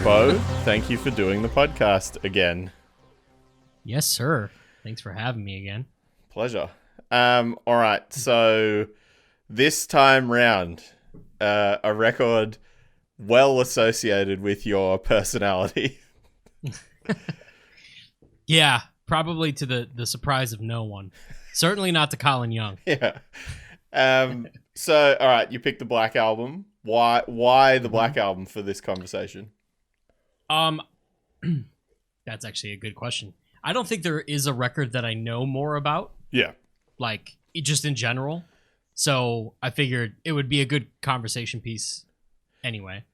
Bo, thank you for doing the podcast again. Yes, sir. Thanks for having me again. Pleasure. All right, so this time round, a record well associated with your personality. Yeah, probably to the surprise of no one. Certainly not to Colin Young. Yeah. So, all right, you picked the Black Album. Why the Black Album for this conversation? That's actually a good question. I don't think there is a record that I know more about. Yeah. Like, just in general. So I figured it would be a good conversation piece anyway.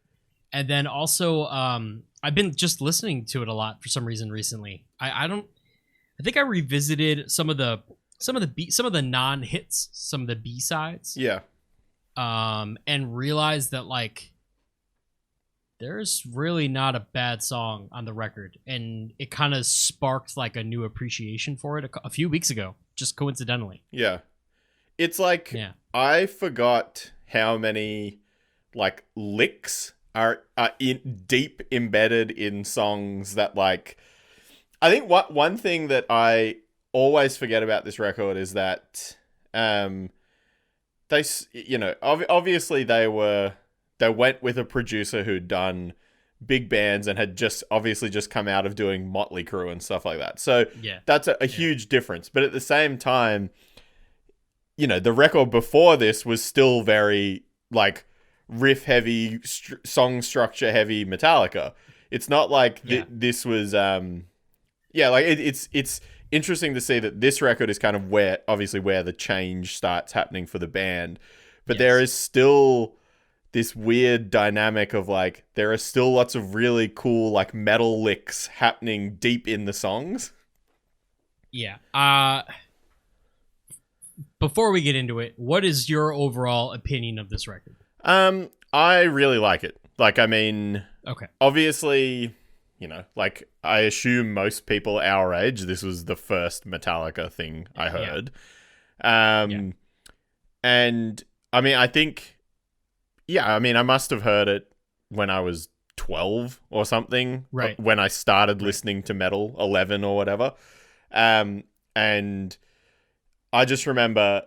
And then also, I've been just listening to it a lot for some reason recently. I think I revisited some of the non-hits, some of the B-sides. Yeah. And realized that, like, there's really not a bad song on the record. And it kind of sparked, like, a new appreciation for it a few weeks ago, just coincidentally. Yeah. It's like, I forgot how many, like, licks are deep embedded in songs that, like, I think one thing that I always forget about this record is that they, you know, obviously they went with a producer who'd done big bands and had just come out of doing Motley Crue and stuff like that. So that's a huge difference. But at the same time, you know, the record before this was still very, like, riff heavy, song structure heavy Metallica. It's not like this was, like, it's interesting to see that this record is kind of where the change starts happening for the band. But there is still this weird dynamic of, like, there are still lots of really cool, like, metal licks happening deep in the songs. Yeah. Before we get into it, what is your overall opinion of this record? I really like it. Like, I mean, okay, obviously, you know, like, I assume most people our age, this was the first Metallica thing I heard. And I mean, I think, I must have heard it when I was 12 or something. Right. When I started listening to metal, 11 or whatever. And I just remember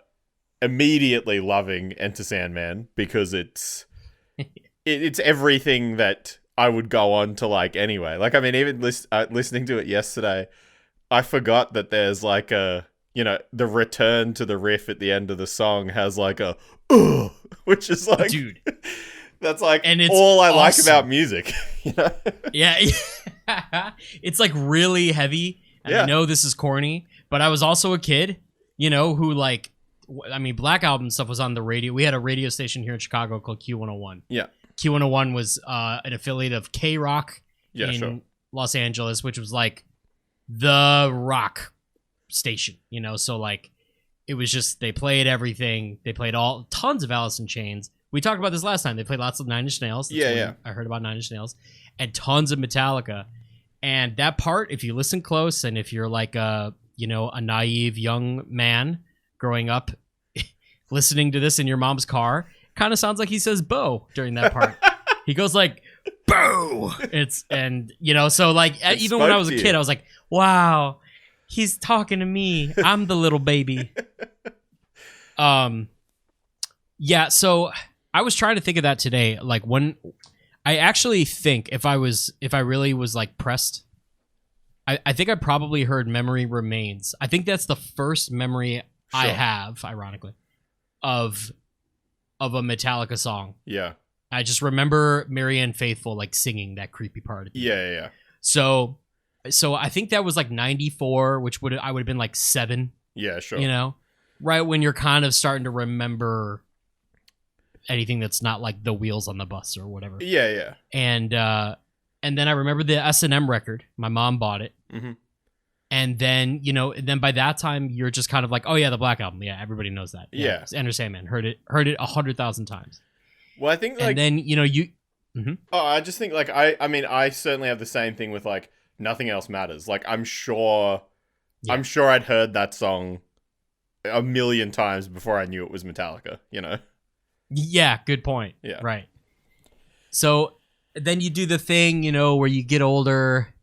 immediately loving Enter Sandman because it's everything that I would go on to like anyway. Like, I mean, even listening to it yesterday, I forgot that there's like a, you know, the return to the riff at the end of the song has like a, which is like, dude, that's like and it's all I awesome. like about music. You know? Yeah. It's like really heavy. And I know this is corny, but I was also a kid, you know, who, like, I mean, Black Album stuff was on the radio. We had a radio station here in Chicago called Q101. Yeah. Q101 was an affiliate of K-Rock in Los Angeles, which was like the rock station, you know? So, like, it was just, they played everything. They played tons of Alice in Chains. We talked about this last time. They played lots of Nine Inch Nails. That's I heard about Nine Inch Nails. And tons of Metallica. And that part, if you listen close, and if you're like a naive young man growing up listening to this in your mom's car, kind of sounds like he says "Bo" during that part. He goes like "Bo." So like, even when I was a kid, I was like, wow, he's talking to me. I'm the little baby. So I was trying to think of that today. Like, when I actually think if I really was like pressed, I think I probably heard "Memory Remains." I think that's the first memory I have, ironically, of a Metallica song. Yeah. I just remember Marianne Faithfull, like, singing that creepy part. Yeah. So I think that was like 94, which I would have been like 7. Yeah, sure. You know, right when you're kind of starting to remember anything that's not like the wheels on the bus or whatever. Yeah. And then I remember the S&M record. My mom bought it. Mm-hmm. And then, by that time, you're just kind of like, oh yeah, the Black Album. Yeah, everybody knows that. Yeah. Enter Sandman. Heard it 100,000 times. Well, I think, like... And then, you... Mm-hmm. Oh, I just think, like, I certainly have the same thing with, like, Nothing Else Matters. Like, I'm sure I'd heard that song a million times before I knew it was Metallica, you know? Yeah, good point. Yeah. Right. So then you do the thing, where you get older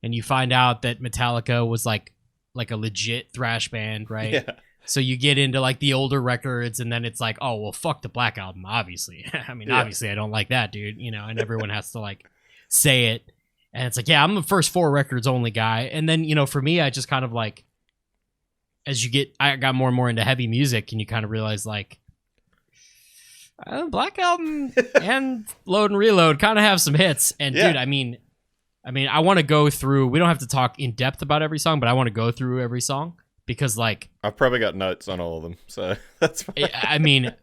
and you find out that Metallica was like a legit thrash band, right? Yeah. So you get into like the older records, and then it's like, oh well, fuck the Black Album, obviously. I mean, obviously I don't like that, dude. And everyone has to like say it, and it's like, yeah, I'm the first 4 records only guy. And then for me, I just kind of like, I got more and more into heavy music, and you kind of realize like, Black Album and Load and Reload kind of have some hits. And dude, I mean, I want to go through. We don't have to talk in depth about every song, but I want to go through every song because, like, I've probably got notes on all of them, so that's fine. I mean,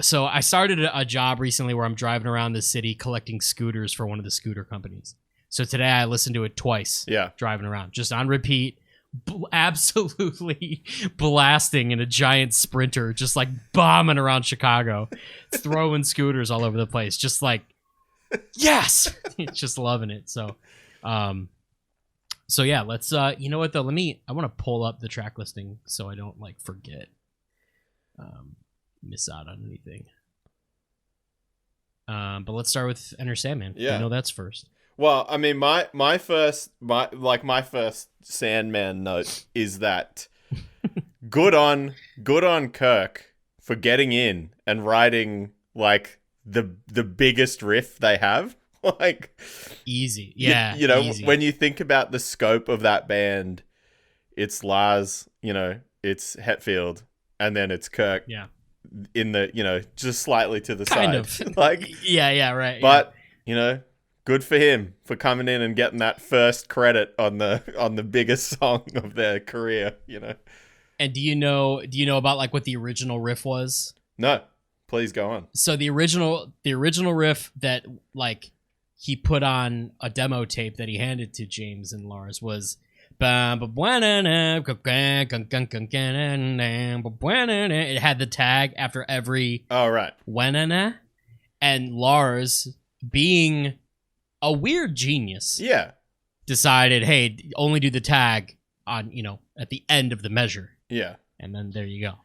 so I started a job recently where I'm driving around the city collecting scooters for one of the scooter companies. So today I listened to it twice. Yeah, driving around just on repeat. Absolutely blasting in a giant Sprinter, just like bombing around Chicago, throwing scooters all over the place, just like, yes, just loving it. So yeah, let's you know what though, I want to pull up the track listing so I don't like forget, miss out on anything. But let's start with Enter Sandman. Yeah, I know that's first. Well, I mean, my first Sandman note is that good on Kirk for getting in and writing like the biggest riff they have. Like easy, yeah. Easy. When you think about the scope of that band, it's Lars, it's Hetfield, and then it's Kirk. Yeah. In the just slightly to the kind side, of like yeah, right. But good for him for coming in and getting that first credit on the biggest song of their career, And do you know about like what the original riff was? No, please go on. So the original riff that like he put on a demo tape that he handed to James and Lars was it had the tag after every and Lars, being a weird genius, decided, hey, only do the tag on, at the end of the measure. Yeah. And then there you go,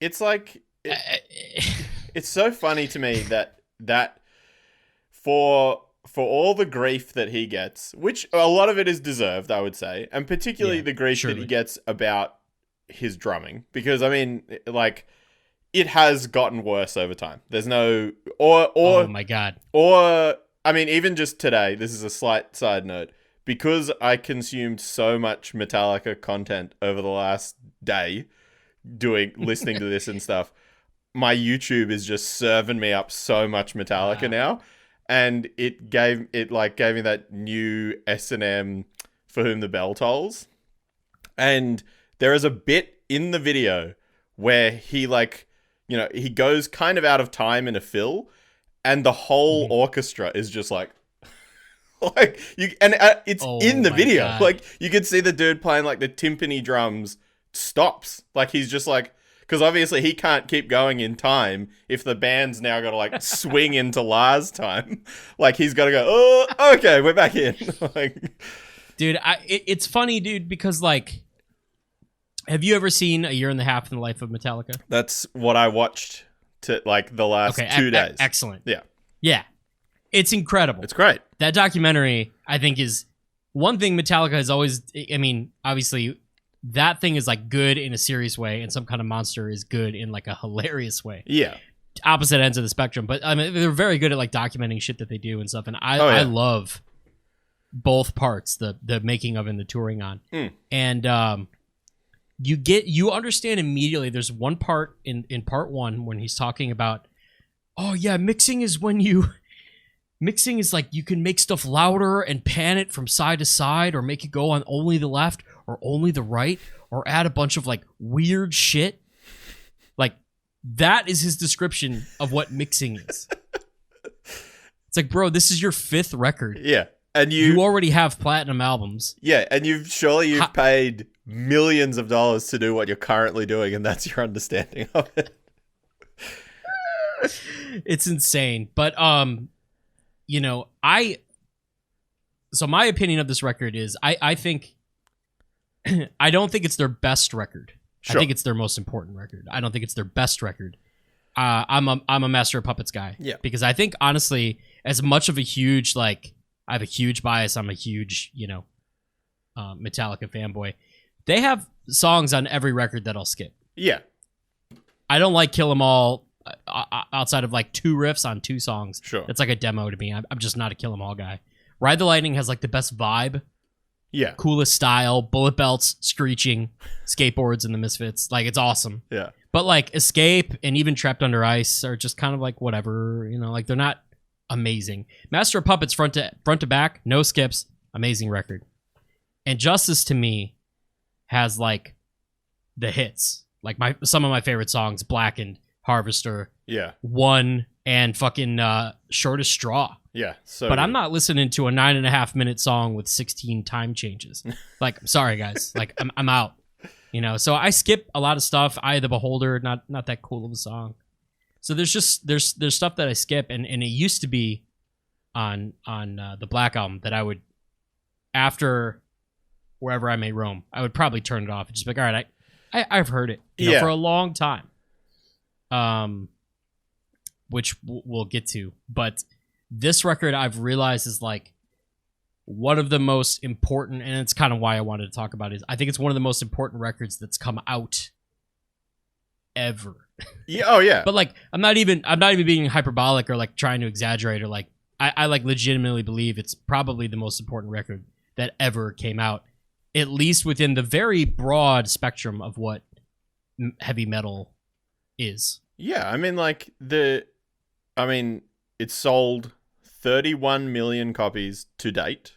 It's like, it's so funny to me that for all the grief that he gets, which a lot of it is deserved, I would say, and particularly the grief that he gets about his drumming, because I mean, like, it has gotten worse over time. There's no, oh my God. Or, I mean, even just today, this is a slight side note, because I consumed so much Metallica content over the last day listening to this and stuff, my YouTube is just serving me up so much Metallica now. And it gave me that new S&M For Whom the Bell Tolls. And there is a bit in the video where he he goes kind of out of time in a fill, and the whole orchestra is just like it's in the video. God. Like, you could see the dude playing like the timpani drums stops. Like, he's just like, because obviously he can't keep going in time if the band's now got to like swing into Lars time. Like, he's got to go, oh, okay, we're back in. Like, dude, it's funny, dude, because like, have you ever seen A Year and a Half in the Life of Metallica? That's what I watched to like the last 2 days. Excellent. Yeah. Yeah. It's incredible. It's great. That documentary, I think, is one thing Metallica has always, I mean, obviously that thing is like good in a serious way, and Some Kind of Monster is good in like a hilarious way. Yeah. Opposite ends of the spectrum. But I mean, they're very good at like documenting shit that they do and stuff. And I love both parts, the making of and the touring on. And you understand immediately. There's one part in part one when he's talking about, oh yeah, mixing is like you can make stuff louder and pan it from side to side, or make it go on only the left or only the right, or add a bunch of like weird shit. Like, that is his description of what mixing is. It's like, bro, this is your 5th record. Yeah. And you already have platinum albums. Yeah, and you've paid millions of dollars to do what you're currently doing, and that's your understanding of it. It's insane. But so my opinion of this record is I think I don't think it's their best record. Sure. I think it's their most important record. I don't think it's their best record. I'm a Master of Puppets guy. Yeah. Because I think, honestly, as much of a huge, like, I have a huge bias. I'm a huge, Metallica fanboy. They have songs on every record that I'll skip. Yeah. I don't like Kill 'Em All outside of like 2 riffs on 2 songs. Sure. It's like a demo to me. I'm just not a Kill 'Em All guy. Ride the Lightning has like the best vibe. Yeah. Coolest style, bullet belts, screeching, skateboards, and the Misfits. Like, it's awesome. Yeah. But like Escape and even Trapped Under Ice are just kind of like whatever, like they're not amazing. Master of Puppets front to back, no skips, amazing record. And Justice to me has like the hits. Like some of my favorite songs, Blackened, Harvester, yeah, One, and fucking Shortest Straw. Yeah. So but I'm not listening to a 9.5 minute song with 16 time changes. Like, I'm sorry guys. Like I'm out. So I skip a lot of stuff. Eye of the Beholder, not that cool of a song. So there's stuff that I skip, and it used to be on the Black Album that I would, after Wherever I May Roam, I would probably turn it off and just be like, all right, I've heard it for a long time. Which we'll get to, but this record I've realized is like one of the most important, and it's kind of why I wanted to talk about it. I think it's one of the most important records that's come out ever. Yeah. Oh yeah. But like, I'm not even being hyperbolic or like trying to exaggerate or like, I like legitimately believe it's probably the most important record that ever came out, at least within the very broad spectrum of what heavy metal is. Yeah. I mean, it sold 31 million copies to date.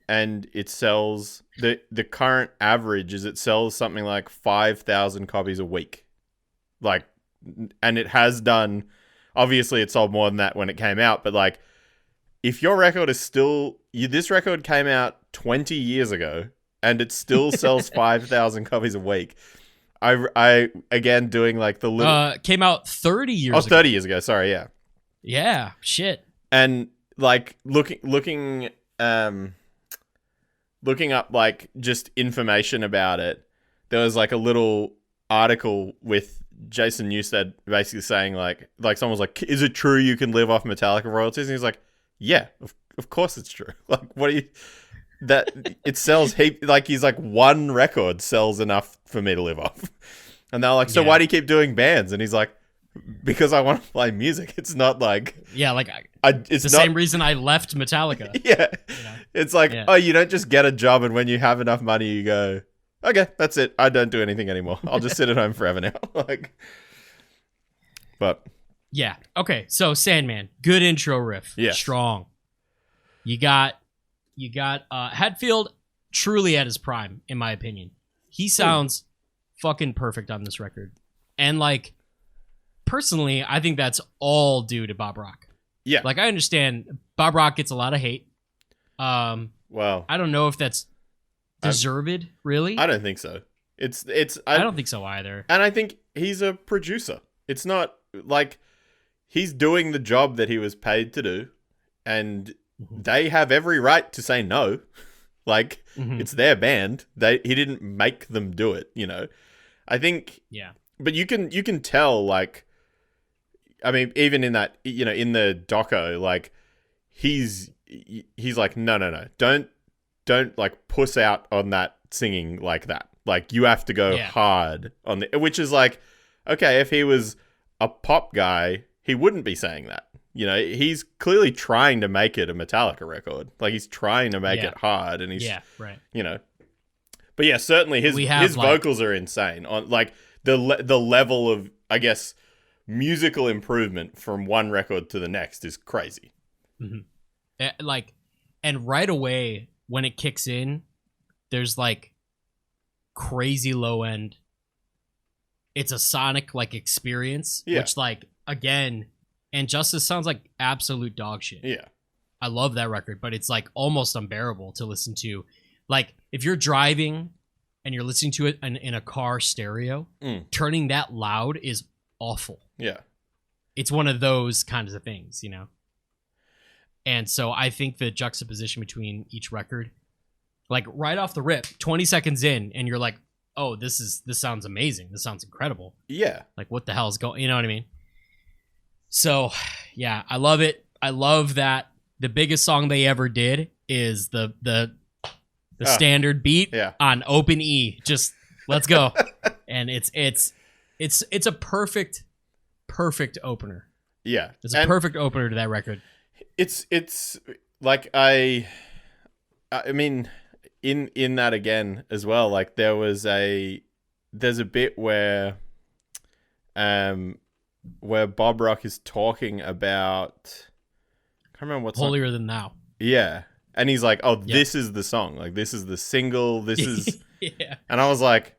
And it sells, the current average is it sells something like 5,000 copies a week. Like, and it has done, obviously it sold more than that when it came out, but like, if your record is still, this record came out 20 years ago and it still sells 5,000 copies a week. I again, doing like the little... came out 30 years ago. Oh, 30 years ago, sorry, yeah. Yeah, shit. And like, looking up like just information about it, there was like a little article with Jason Newsted basically saying like someone was like, is it true you can live off Metallica royalties? And he's like, yeah, of course it's true. Like, what do you... That it sells like he's like, one record sells enough for me to live off. And they're like, so why do you keep doing bands? And he's like, because I want to play music. It's not like... Yeah, like, it's the same reason I left Metallica. Yeah. It's like, oh, you don't just get a job and when you have enough money, you go, okay, that's it. I don't do anything anymore. I'll just sit at home forever now. But... Yeah. Okay, so Sandman. Good intro riff. Yeah. Strong. You got Hetfield truly at his prime, in my opinion. He sounds fucking perfect on this record. And like, personally, I think that's all due to Bob Rock. Yeah. Like, I understand Bob Rock gets a lot of hate. Well, I don't know if that's deserved, really. I don't think so. I don't think so either. And I think he's a producer. It's not like he's doing the job that he was paid to do, and they have every right to say no. Like, it's their band. He didn't make them do it, I think. Yeah. But you can tell, like, I mean, even in that, in the doco, like, he's like, no, don't like puss out on that singing like that. Like, you have to go hard on which is like, okay, if he was a pop guy, he wouldn't be saying that. He's clearly trying to make it a Metallica record. Like, he's trying to make it hard, and he's right. But yeah, certainly his vocals are insane. On like the level of, I guess, musical improvement from one record to the next is crazy. Like, and right away when it kicks in, there's like crazy low end. It's a sonic like experience, which like, again. And Justice sounds like absolute dog shit. Yeah. I love that record, but it's like almost unbearable to listen to. Like, if you're driving and you're listening to it in a car stereo, turning that loud is awful. Yeah. It's one of those kinds of things, And so I think the juxtaposition between each record, like right off the rip, 20 seconds in, and you're like, oh, this sounds amazing. This sounds incredible. Yeah. Like, what the hell is going, you know what I mean? So, yeah, I love it. I love that the biggest song they ever did is the standard beat on open E. Just let's go. And it's a perfect opener. Yeah. It's a perfect opener to that record. It's like I mean in that again as well, like there's a bit where Bob Rock is talking about, I can't remember what song. Holier Than Thou. Yeah. And he's like, "Oh, this is the song. Like this is the single. This is." Yeah. And I was like,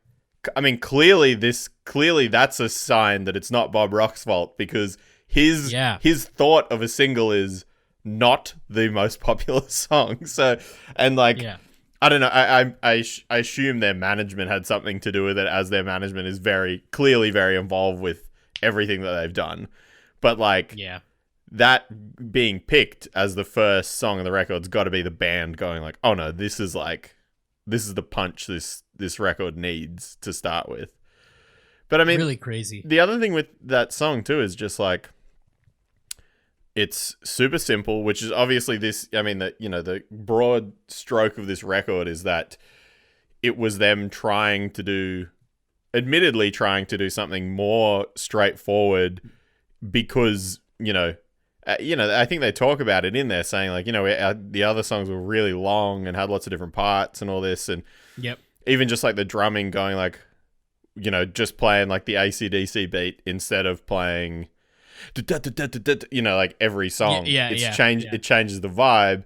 I mean, clearly that's a sign that it's not Bob Rock's fault, because his thought of a single is not the most popular song. So, and like, I don't know. I assume their management had something to do with it, as their management is very clearly very involved with everything that they've done. But like, that being picked as the first song of the record's got to be the band going like, oh no, this is the punch this record needs to start with. But I mean, really crazy. The other thing with that song too is just like, it's super simple, which is obviously this. I mean, the broad stroke of this record is that it was them admittedly trying to do something more straightforward, because I think they talk about it in there, saying like, the other songs were really long and had lots of different parts and all this, and even just like the drumming going like, just playing like the AC/DC beat instead of playing, like every song. It changes the vibe,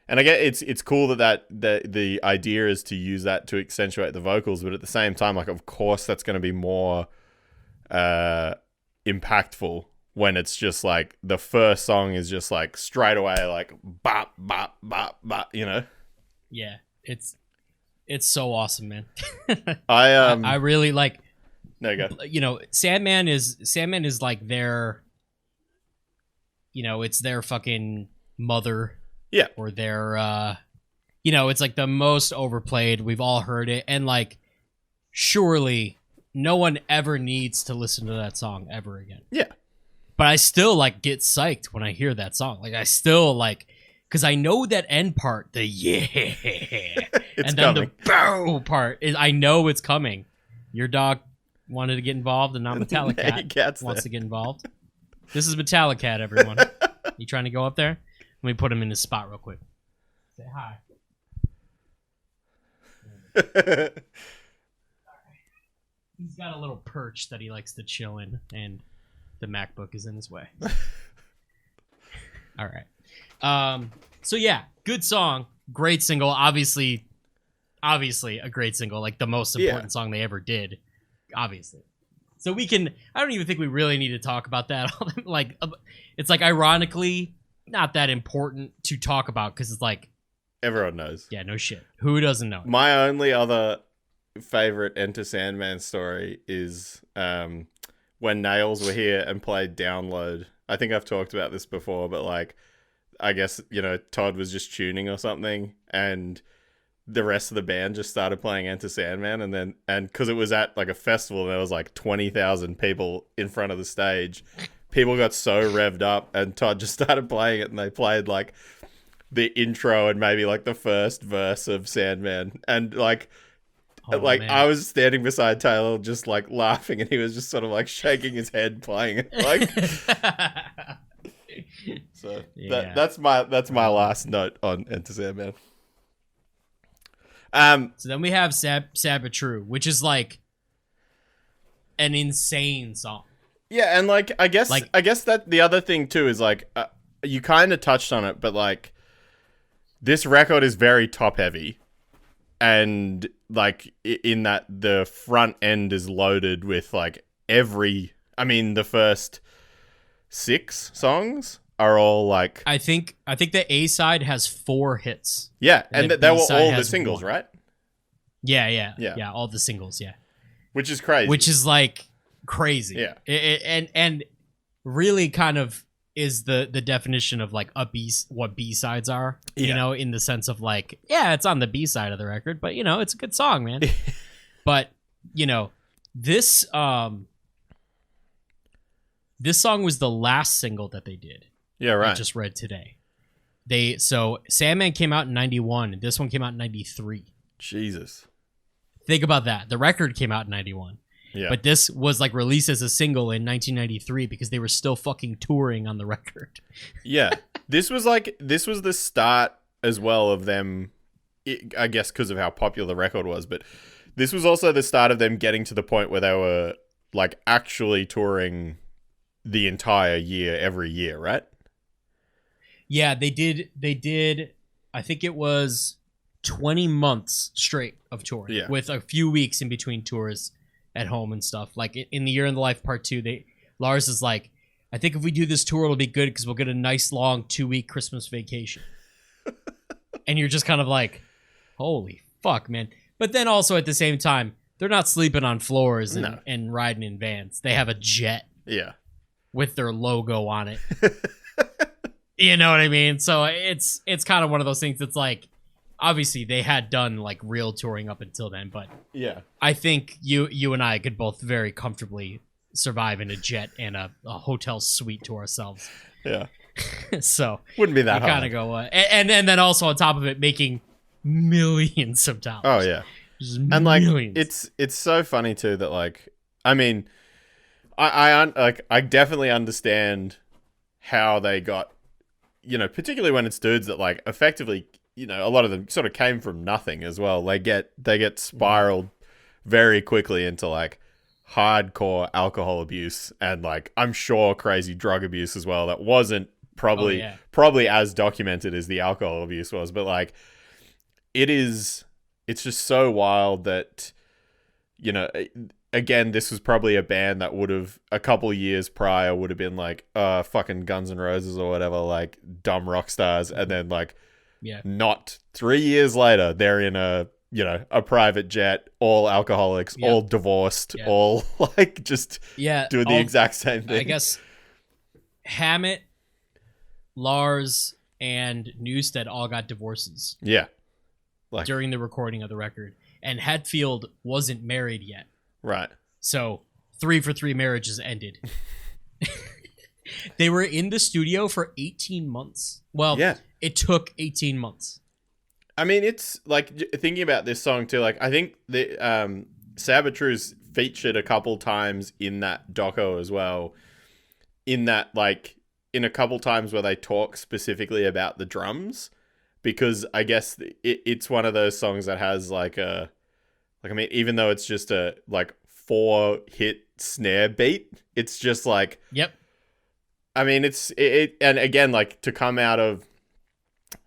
and I get it's cool that the idea is to use that to accentuate the vocals, but at the same time, like, of course that's going to be more impactful when it's just like the first song is just like straight away like bop bop bop bop, Yeah, it's so awesome, man. I really like. There you go. Sandman is like their, it's their fucking mother. Yeah. Or their, it's like the most overplayed. We've all heard it, and like, surely no one ever needs to listen to that song ever again. Yeah. But I still like get psyched when I hear that song. Like I still like, because I know that end part, the and then coming. the bow part is, I know it's coming. Your dog wanted to get involved, and now Metallica wants to get involved. This is Metallica, everyone. You trying to go up there? Let me put him in his spot real quick. Say hi. Right. He's got a little perch that he likes to chill in, and the MacBook is in his way. All right. So yeah, good song, great single. Obviously a great single, like the most important song they ever did. Obviously. So I don't even think we really need to talk about that. Like, it's like ironically not that important to talk about, because it's like, everyone knows. Yeah, no shit. Who doesn't know it? My only other favorite Enter Sandman story is when Nails were here and played Download. I think I've talked about this before, but like, I guess, Todd was just tuning or something, and the rest of the band just started playing Enter Sandman, and because it was at like a festival, and there was like 20,000 people in front of the stage, people got so revved up, and Todd just started playing it, and they played like the intro and maybe like the first verse of Sandman, and like, man. I was standing beside Taylor just like laughing, and he was just sort of like shaking his head playing it, like. So that's my last note on Enter Sandman. So then we have Sabotru, which is like an insane song. Yeah, and like I guess that the other thing too is like you kind of touched on it, but like this record is very top heavy, and like in that the front end is loaded with like the first 6 songs are all like, I think the A side has 4 hits. Yeah, and they were all the singles, 1. right? Yeah, all the singles, yeah. Which is crazy. Which is like crazy. Yeah. And really kind of is the definition of like what B-sides are, in the sense of like, yeah, it's on the B side of the record, but it's a good song, man. But, this song was the last single that they did. Yeah, right. I just read today. So Sandman came out in 91, and this one came out in 93. Jesus. Think about that. The record came out in 91. Yeah. But this was like released as a single in 1993 because they were still fucking touring on the record. Yeah. This was the start as well of them, I guess because of how popular the record was, but this was also the start of them getting to the point where they were like actually touring the entire year, every year, right? Yeah, they did. I think it was 20 months straight of touring with a few weeks in between tours at home and stuff. Like in the Year in the Life Part 2, Lars is like, I think if we do this tour, it'll be good because we'll get a nice long 2-week Christmas vacation. And you're just kind of like, holy fuck, man. But then also at the same time, they're not sleeping on floors and riding in vans. They have a jet. Yeah. With their logo on it. You know what I mean? So it's kind of one of those things that's like, obviously they had done like real touring up until then, but yeah, I think you and I could both very comfortably survive in a jet and a hotel suite to ourselves. Yeah. So wouldn't be that hard. Kind of go, and then also on top of it, making millions of dollars. Oh yeah, and millions. Like it's so funny too that like, I mean, I definitely understand how they got, you know, particularly when it's dudes that like effectively, you know, a lot of them sort of came from nothing as well. They get spiraled very quickly into like hardcore alcohol abuse and like I'm sure crazy drug abuse as well. That wasn't probably as documented as the alcohol abuse was, but like it's just so wild that, you know, again, this was probably a band that would have a couple years prior would have been like fucking Guns N' Roses or whatever, like dumb rock stars, and then like not 3 years later they're in a private jet, all alcoholics, all divorced, all like just doing the exact same thing. I guess Hammett, Lars, and Newsted all got divorces. Yeah. Like during the recording of the record. And Hetfield wasn't married yet. Right. So 3 for 3 marriages ended. They were in the studio for 18 months. Well, it took 18 months. I mean, it's like thinking about this song too. Like, I think the Sabotru's featured a couple times in that doco as well. In that, like, in a couple times where they talk specifically about the drums, because I guess it's one of those songs that has like a. Like, I mean, even though it's just a, like, 4-hit snare beat, it's just, like... Yep. I mean, and again, like, to come out of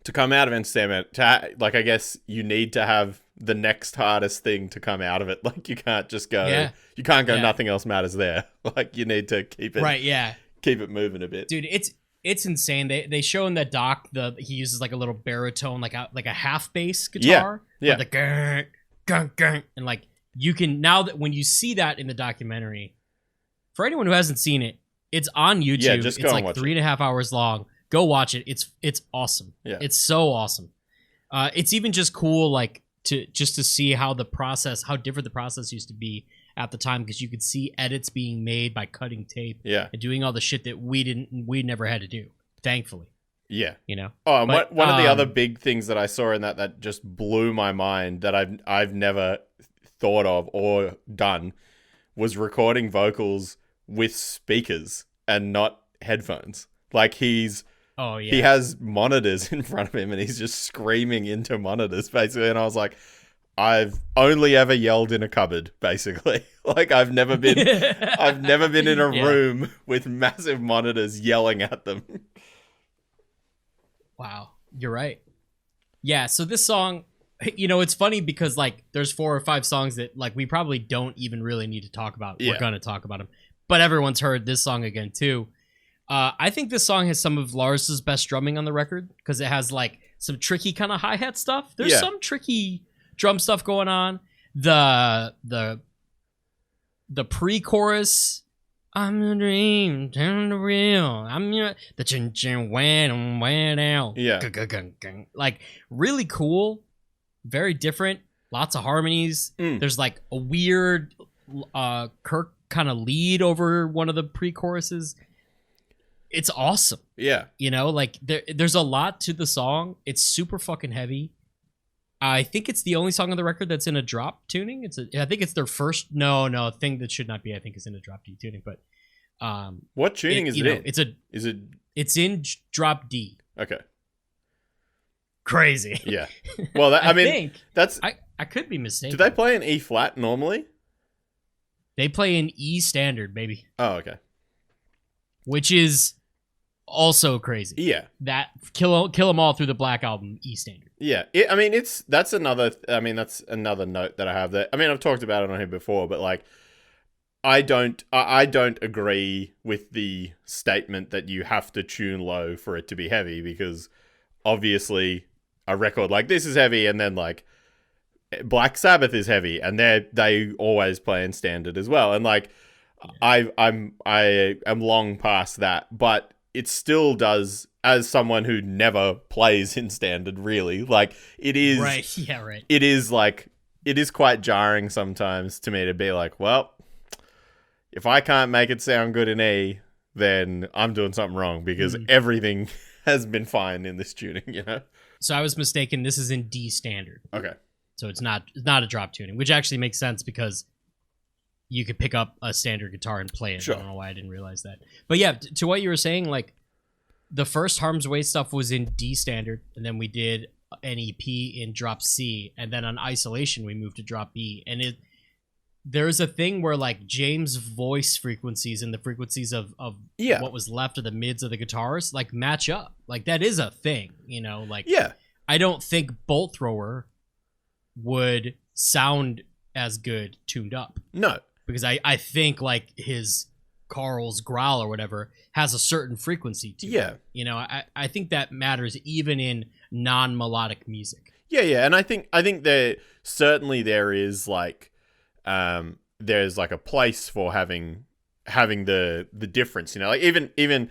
Entertainment, like, I guess you need to have the next hardest thing to come out of it. Like, you can't just go... Yeah. You can't go, nothing else matters there. Like, you need to keep it... Right, yeah. Keep it moving a bit. Dude, it's insane. They show in that doc, he uses, like, a little baritone, like a half bass guitar. Yeah. The gurr, gung, gung, and like you can now that when you see that in the documentary, for anyone who hasn't seen it, it's on YouTube. Yeah, just go it's like 3.5 hours long. Go watch it. It's awesome. Yeah, it's so awesome. It's even just cool like to see how different the process used to be at the time, because you could see edits being made by cutting tape. Yeah, and doing all the shit that we never had to do, thankfully. Yeah. You know? Oh, and one of the other big things that I saw in that just blew my mind that I've never thought of or done was recording vocals with speakers and not headphones. Like he has monitors in front of him and he's just screaming into monitors basically. And I was like, I've only ever yelled in a cupboard, basically. Like I've never been in a room with massive monitors yelling at them. Wow, you're right. Yeah, so this song, you know, it's funny because like there's 4 or 5 songs that like we probably don't even really need to talk about. Yeah. We're gonna talk about them, but everyone's heard this song again too. I think this song has some of Lars's best drumming on the record because it has like some tricky kind of hi-hat stuff. There's some tricky drum stuff going on. The pre-chorus. I'm the dream, turn the real. I'm the chin chin when out. Yeah. Like really cool, very different. Lots of harmonies. There's like a weird Kirk kind of lead over one of the pre-choruses. it's awesome. Yeah. You know, like there's a lot to the song. It's super fucking heavy. I think it's the only song on the record that's in a drop tuning. I think it's their first thing that should not be, I think, is in a drop D tuning, but what tuning is it in? It's in drop D. Okay. Crazy. Yeah. Well, I mean, that's I could be mistaken. Do they play in E flat normally? They play in E standard, baby. Oh, okay. Which is also crazy. Yeah. That Kill 'Em All Through the Black Album, E standard. Yeah. That's another note that I have there. I mean, I've talked about it on here before, but like, I don't agree with the statement that you have to tune low for it to be heavy, because obviously a record like this is heavy, and then like Black Sabbath is heavy, and they always play in standard as well. And like, I am long past that, but it still does, as someone who never plays in standard, really, like, it is right. Yeah, right. It is quite jarring sometimes to me to be like, well, if I can't make it sound good in E, then I'm doing something wrong, because everything has been fine in this tuning, you know? So I was mistaken. This is in D standard. Okay. So it's not a drop tuning, which actually makes sense because you could pick up a standard guitar and play it. Sure. I don't know why I didn't realize that. But yeah, to what you were saying, like, the first Harm's Way stuff was in D standard, and then we did an EP in drop C, and then on Isolation we moved to drop B. And there's a thing where like James' voice frequencies and the frequencies of what was left of the mids of the guitars like match up. Like, that is a thing, you know? Like, yeah. I don't think Bolt Thrower would sound as good tuned up. No. Because I think like his Carl's growl or whatever has a certain frequency to it. You know, I think that matters even in non-melodic music. Yeah, and I think there is like there's like a place for having the difference, you know, like even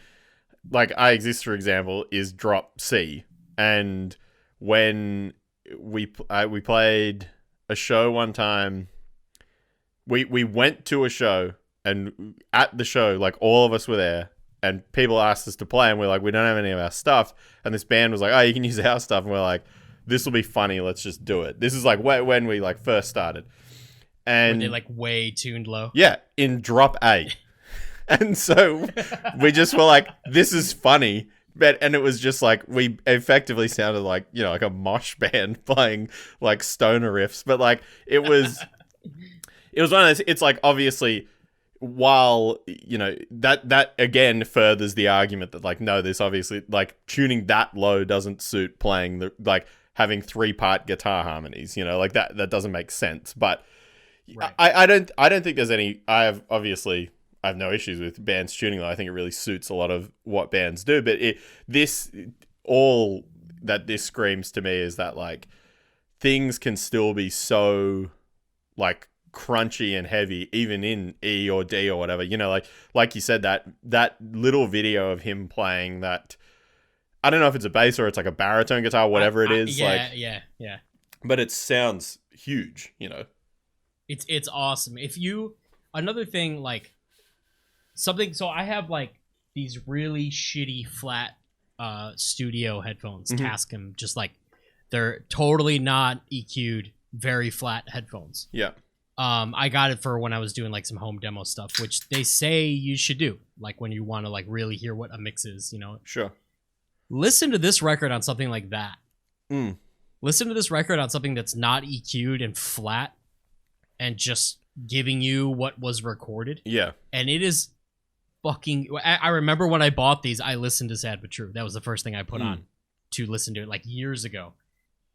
like I Exist, for example, is drop C, and when we played a show one time, we went to a show, and at the show, like, all of us were there, and people asked us to play, and we're like, we don't have any of our stuff, and this band was like, oh, you can use our stuff, and we're like, this will be funny, let's just do it. This is like when we like first started, and were they like way tuned low? Yeah, in drop A. And so we just were like, this is funny. And it was just like, we effectively sounded like, you know, like a mosh band playing like stoner riffs. But like, it was one of those, it's like, obviously, while, you know, that again furthers the argument that like, no, this obviously, like, tuning that low doesn't suit playing the, like, having 3-part guitar harmonies, you know, like that doesn't make sense. But right. I don't think there's any, I have no issues with bands tuning though. I think it really suits a lot of what bands do. But all that this screams to me is that like things can still be so like crunchy and heavy, even in E or D or whatever. You know, like you said, that little video of him playing that, I don't know if it's a bass or it's like a baritone guitar, whatever it is. Yeah. But it sounds huge, you know. It's awesome. Another thing, like, something, so I have like these really shitty flat studio headphones, Tascam, just like, they're totally not EQ'd, very flat headphones. Yeah. I got it for when I was doing like some home demo stuff, which they say you should do, like when you want to like really hear what a mix is, you know. Sure. Listen to this record on something like that. Listen to this record on something that's not EQ'd and flat and just giving you what was recorded. Yeah. And it is fucking... I remember when I bought these, I listened to Sad But True. That was the first thing I put on to listen to it, like, years ago.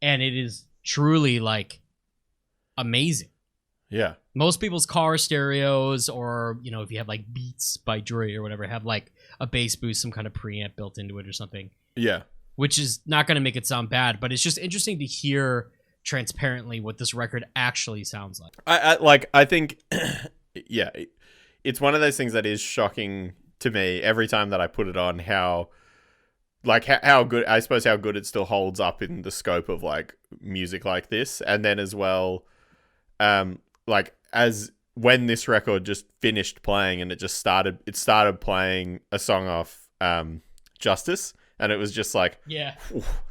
And it is truly, like, amazing. Yeah. Most people's car stereos, or, you know, if you have, like, Beats by Dre or whatever, have, like, a bass boost, some kind of preamp built into it or something. Yeah. Which is not going to make it sound bad, but it's just interesting to hear transparently what this record actually sounds like. I think, yeah, it's one of those things that is shocking to me every time that I put it on, how good, I suppose, how good it still holds up in the scope of like music like this. And then as well, like, as when this record just finished playing and it started playing a song off Justice, and it was just like, yeah,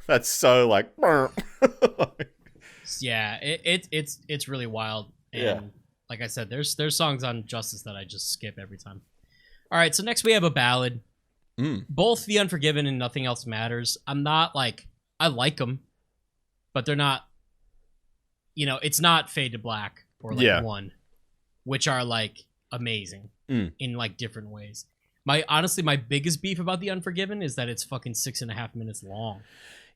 that's so like, yeah, it's really wild. And like I said, there's songs on Justice that I just skip every time. All right, so next we have a ballad. Both The Unforgiven and Nothing Else Matters. I'm not like, I like them, but they're not, it's not Fade to Black or like One, which are like amazing in like different ways. Honestly, my biggest beef about The Unforgiven is that it's fucking 6.5 minutes long.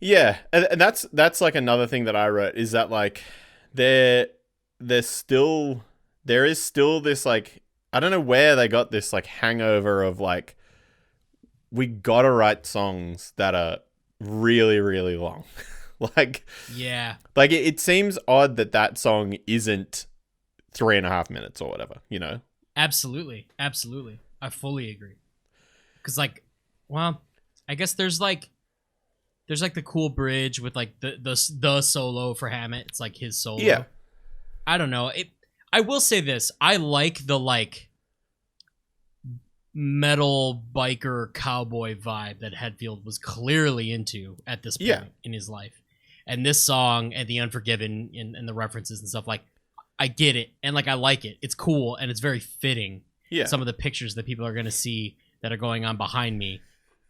Yeah, and that's like another thing that I wrote, is that like there is still this like, I don't know where they got this like hangover of like, we gotta write songs that are really, really long. Like, yeah, like it seems odd that song isn't 3.5 minutes or whatever, Absolutely. I fully agree. Because like, well, I guess there's like the cool bridge with like the solo for Hammett. It's like his solo. Yeah. I don't know. I will say this. I like the like metal biker cowboy vibe that Hetfield was clearly into at this point in his life. And this song and The Unforgiven and the references and stuff, like, I get it. And like, I like it. It's cool and it's very fitting. Yeah. Some of the pictures that people are going to see that are going on behind me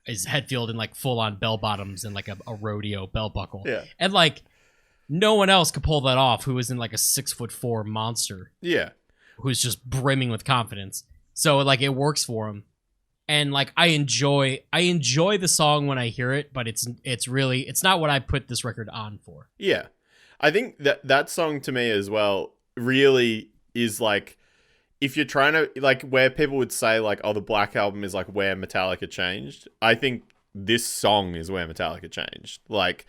is Hetfield in like full on bell bottoms and like a rodeo belt buckle. Yeah. And like, no one else could pull that off who is in like a 6'4" monster. Yeah. Who's just brimming with confidence. So like, it works for him. And like, I enjoy the song when I hear it, but it's not what I put this record on for. Yeah. I think that song to me as well really is like, if you're trying to like, where people would say like, oh, the Black Album is like where Metallica changed. I think this song is where Metallica changed. Like,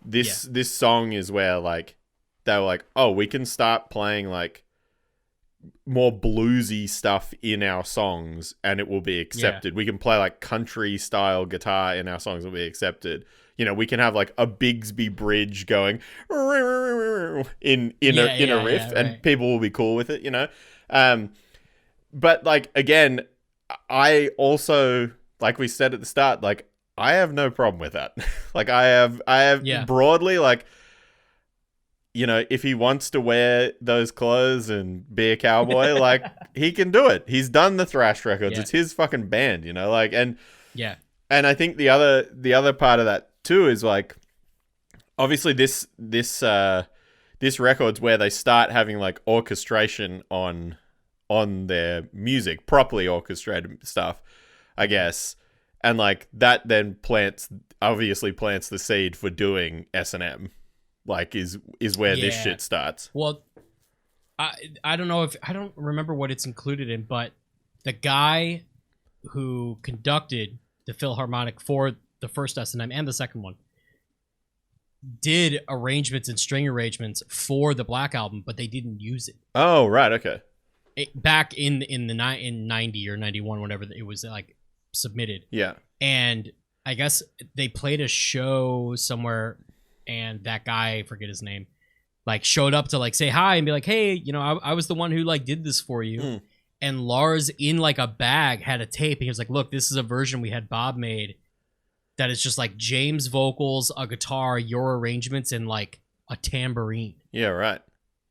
this song is where like, they were like, oh, we can start playing like more bluesy stuff in our songs and it will be accepted. We can play like country style guitar in our songs, will be accepted. We can have like a Bigsby bridge going in a riff and people will be cool with it, but like, again, I also, like we said at the start, like, I have no problem with that. Like, I have broadly, like, if he wants to wear those clothes and be a cowboy, like, he can do it. He's done the thrash records. It's his fucking band, like, and I think the other part of that too is like, obviously this record's where they start having like orchestration on their music, properly orchestrated stuff, I guess. And like, that then obviously plants the seed for doing S&M. Like, is where this shit starts. Well, I don't know I don't remember what it's included in, but the guy who conducted the Philharmonic for the first S&M and the second one did arrangements and string arrangements for the Black Album, but they didn't use it. Oh, right, okay. Back in 90 or 91, whenever it was like submitted. Yeah. And I guess they played a show somewhere, and that guy, I forget his name, like showed up to like say hi and be like, hey, I was the one who like did this for you. And Lars in like a bag had a tape, and he was like, look, this is a version we had Bob made that is just like James vocals, a guitar, your arrangements, and like a tambourine. Yeah, right.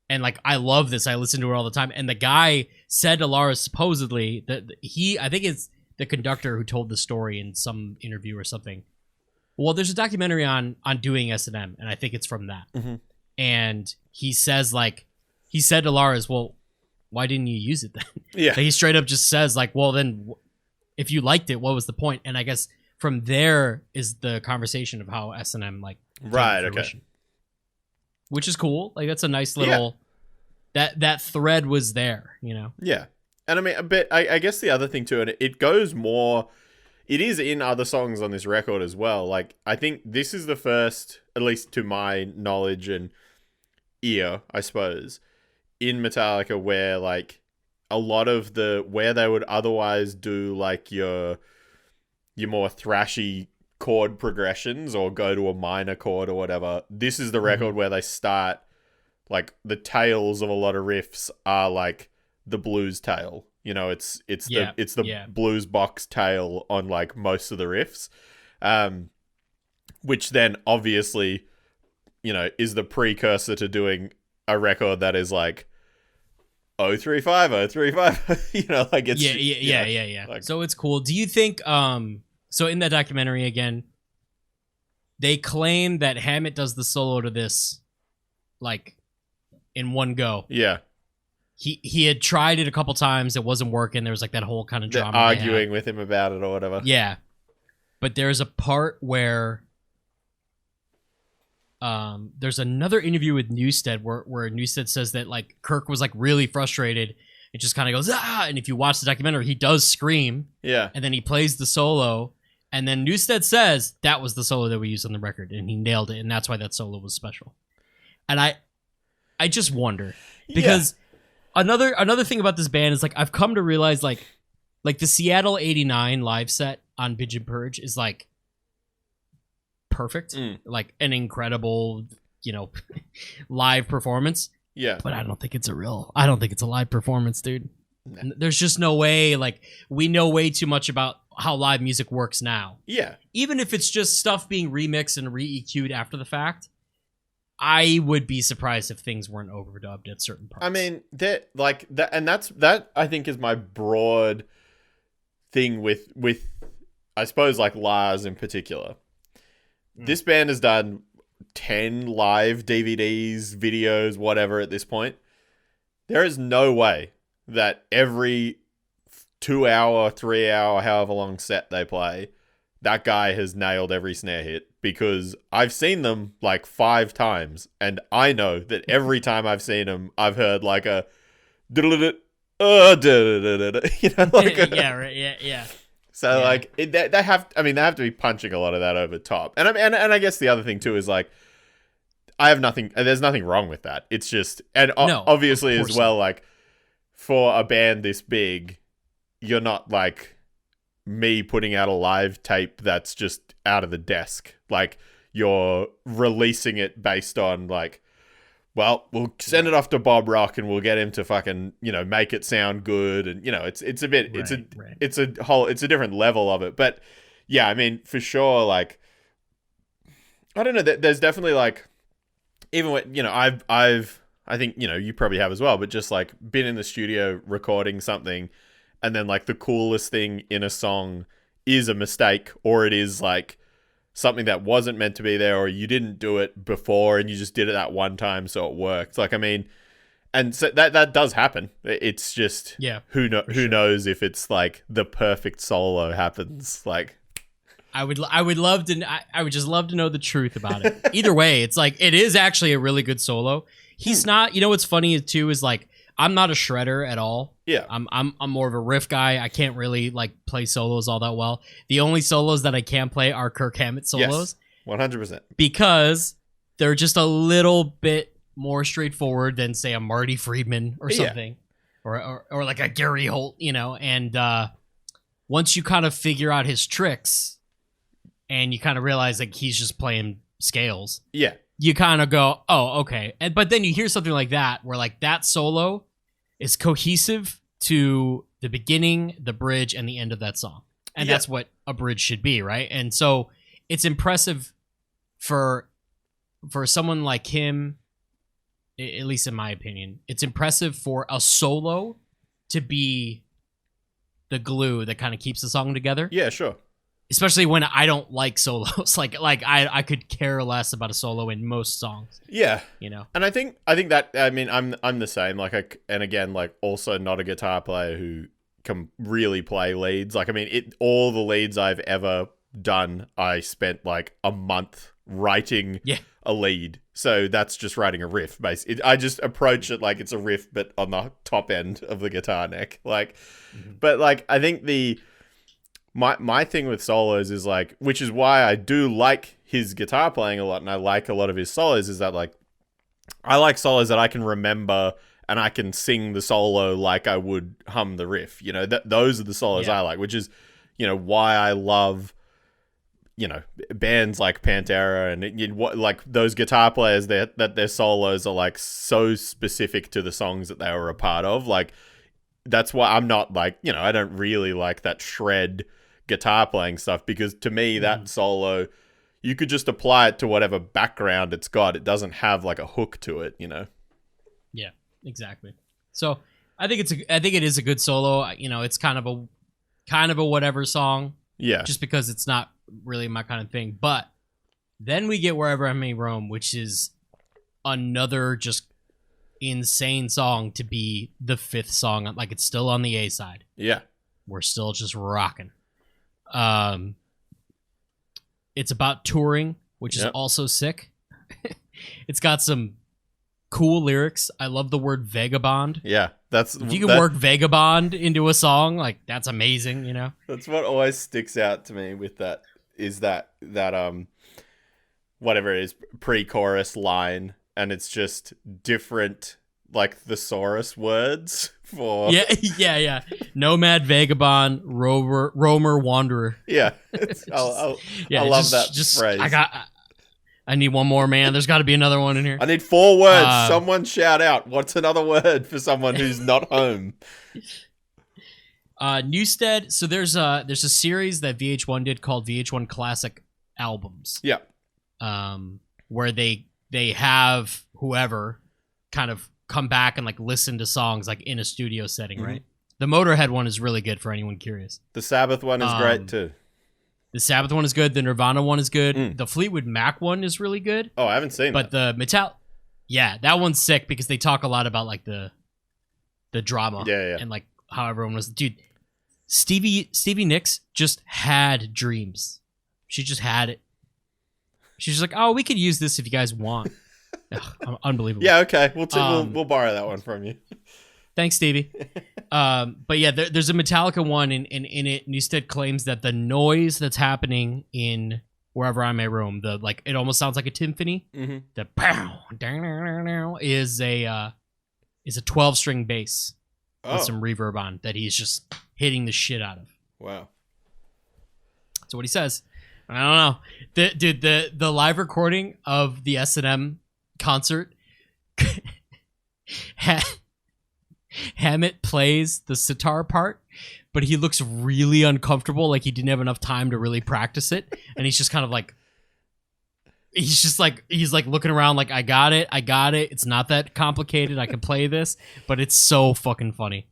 And like, I love this. I listen to it all the time. And the guy said to Lars, supposedly, that I think it's the conductor who told the story in some interview or something. Well, there's a documentary on doing S&M, and I think it's from that. Mm-hmm. And he says, like, he said to Lars, well, why didn't you use it then? Yeah. He straight up just says, like, well, then if you liked it, what was the point? And I guess from there is the conversation of how S&M, like, right, okay. Which is cool. Like, that's a nice little... That thread was there, Yeah. And I mean, a bit, I guess the other thing too, and it goes more... It is in other songs on this record as well. Like, I think this is the first, at least to my knowledge and ear, I suppose, in Metallica where, like, a lot of where they would otherwise do, like, your more thrashy chord progressions or go to a minor chord or whatever, this is the record where they start, like, the tails of a lot of riffs are, like, the blues tail. the blues box tail on like most of the riffs, which then obviously, is the precursor to doing a record that is like 035, like it's yeah. Like, so it's cool. Do you think so in that documentary again, they claim that Hammett does the solo to this like in one go. Yeah. He had tried it a couple times, it wasn't working. There was like that whole kind of drama. Arguing with him about it or whatever. Yeah. But there's a part where there's another interview with Newsted where Newsted says that like Kirk was like really frustrated. It just kind of goes, ah, and if you watch the documentary, he does scream. Yeah. And then he plays the solo, and then Newsted says that was the solo that we used on the record, and he nailed it, and that's why that solo was special. And I just wonder, because another thing about this band is like I've come to realize like the Seattle '89 live set on Pigeon Purge is like perfect, like an incredible, live performance. Yeah. But I don't think it's a live performance, dude. Nah. There's just no way. Like, we know way too much about how live music works now. Yeah. Even if it's just stuff being remixed and re-EQ'd after the fact, I would be surprised if things weren't overdubbed at certain parts. I mean, that I think is my broad thing with I suppose like Lars in particular. This band has done 10 live DVDs, videos, whatever at this point. There is no way that every 2 hour, 3 hour, however long set they play, that guy has nailed every snare hit, because I've seen them like 5 times, and I know that every time I've seen them, I've heard like a like yeah, right, yeah. So like they have to be punching a lot of that over top, and I guess the other thing too is like there's nothing wrong with that. It's just, and obviously as well, like for a band this big, you're not like me putting out a live tape that's just out of the desk. Like you're releasing it based on like, well, we'll send it off to Bob Rock and we'll get him to fucking, make it sound good. And, it's a bit, it's a different level of it. But yeah, I mean, for sure, like, I don't know, there's definitely like, even when, I think, you probably have as well, but just like been in the studio recording something, and then like the coolest thing in a song is a mistake, or it is like something that wasn't meant to be there, or you didn't do it before and you just did it that one time so it worked. Like, I mean, and so that does happen. It's just who knows if it's like the perfect solo happens. Like, I would just love to know the truth about it. Either way, it's like it is actually a really good solo. He's not, what's funny too is like I'm not a shredder at all. Yeah. I'm more of a riff guy. I can't really like play solos all that well. The only solos that I can play are Kirk Hammett solos. Yes, 100%. Because they're just a little bit more straightforward than say a Marty Friedman or something. Yeah. Or like a Gary Holt, and once you kind of figure out his tricks and you kind of realize like he's just playing scales. Yeah. You kind of go, oh, okay. But then you hear something like that where like that solo is cohesive to the beginning, the bridge, and the end of that song. And that's what a bridge should be, right? And so it's impressive for someone like him, at least in my opinion, it's impressive for a solo to be the glue that kind of keeps the song together. Yeah, sure. Especially when I don't like solos. like I could care less about a solo in most songs. Yeah. And I think that, I mean, I'm the same. Like, and again, like also not a guitar player who can really play leads. Like, I mean, all the leads I've ever done, I spent like a month writing a lead. So that's just writing a riff. I just approach it like it's a riff, but on the top end of the guitar neck. Like, but like, I think my thing with solos is like, which is why I do like his guitar playing a lot, and I like a lot of his solos, is that like I like solos that I can remember and I can sing the solo like I would hum the riff. Those are the solos I like, which is why I love bands like Pantera and like those guitar players that their solos are like so specific to the songs that they were a part of. Like that's why I'm not like, I don't really like that shred guitar playing stuff, because to me that solo, you could just apply it to whatever background it's got. It doesn't have like a hook to it, Yeah, exactly. So I think it is a good solo. It's kind of a whatever song. Yeah. Just because it's not really my kind of thing. But then we get Wherever I May Roam, which is another just insane song to be the 5th song. Like, it's still on the A side. Yeah. We're still just rocking. It's about touring, which is also sick. It's got some cool lyrics. I love the word vagabond. Yeah. If you can work vagabond into a song, like, that's amazing, That's what always sticks out to me with that, is that whatever it is, pre-chorus line, and it's just different, like, thesaurus words for... Yeah. Nomad, vagabond, roamer, wanderer. Yeah. I love that phrase. I need one more, man. There's got to be another one in here. I need 4 words. Someone shout out. What's another word for someone who's not home? Newstead. So there's a series that VH1 did called Vh1 Classic Albums. Yeah. Where they have whoever kind of come back and like listen to songs like in a studio setting, right? The Motorhead one is really good for anyone curious. The Sabbath one is great too. The Sabbath one is good. The Nirvana one is good. The Fleetwood Mac one is really good. Oh, I haven't seen that. But the that one's sick because they talk a lot about like the drama. Yeah. And like how everyone was. Dude, Stevie Nicks just had dreams. She just had it. She's just like, oh, we could use this if you guys want. Ugh, unbelievable. Yeah, okay. We'll borrow that one from you. Thanks, Stevie. But yeah, there's a Metallica one, and in it, Newstead claims that the noise that's happening in Wherever I May Roam, it almost sounds like a timpani. The pow is a 12-string bass with some reverb on that he's just hitting the shit out of. Wow. That's what he says. I don't know. The live recording of the S&M concert, Hammett plays the sitar part, but he looks really uncomfortable, like he didn't have enough time to really practice it, and he's just kind of like, he's like looking around like, I got it, it's not that complicated, I can play this, but it's so fucking funny.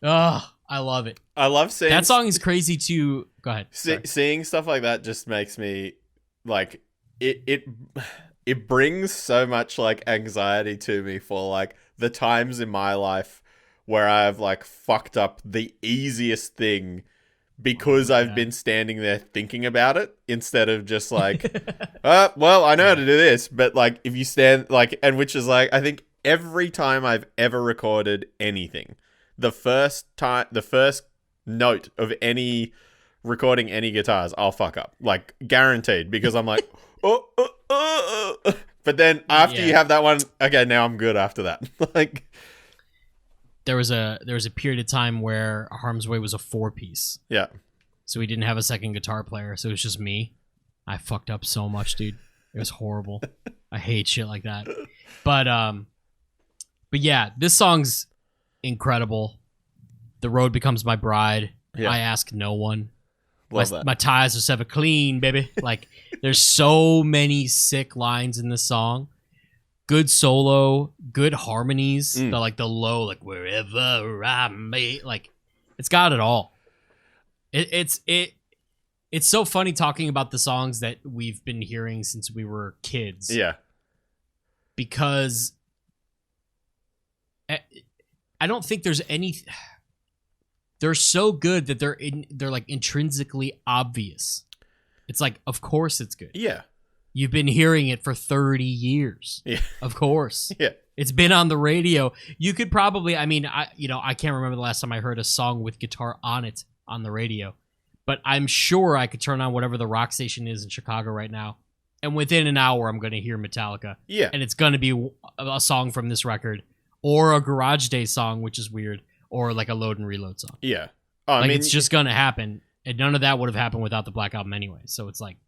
Ugh, I love it. I love seeing... That song is crazy too. Go ahead. Seeing stuff like that just makes me, like, it brings so much, like, anxiety to me for, like, the times in my life where I've, like, fucked up the easiest thing because I've been standing there thinking about it instead of just, like, well, I know how to do this. But, like, if you stand, like, and which is, like, I think every time I've ever recorded anything, the first note of any recording any guitars, I'll fuck up, like, guaranteed, because I'm like, but then after you have that one, okay, now I'm good after that. Like, there was a period of time where Harm's Way was a 4-piece. Yeah. So we didn't have a second guitar player, so it was just me. I fucked up so much, dude. It was horrible. I hate shit like that. But yeah, this song's incredible. The Road Becomes My Bride. Yeah. I Ask No One. My ties are severed clean, baby. Like, there's so many sick lines in this song. Good solo, good harmonies. The low, like, wherever I may, like, it's got it all. It's so funny talking about the songs that we've been hearing since we were kids. Yeah. Because I don't think there's any... They're so good that they're like intrinsically obvious. It's like, of course it's good. Yeah. You've been hearing it for 30 years. Yeah. Of course. Yeah. It's been on the radio. You could probably, I can't remember the last time I heard a song with guitar on it on the radio, but I'm sure I could turn on whatever the rock station is in Chicago right now, and within an hour I'm going to hear Metallica. Yeah. And it's going to be a song from this record, or a Garage Day song, which is weird, or like a Load and Reload song. Yeah. It's just going to happen, and none of that would have happened without the Black Album anyway. So it's like...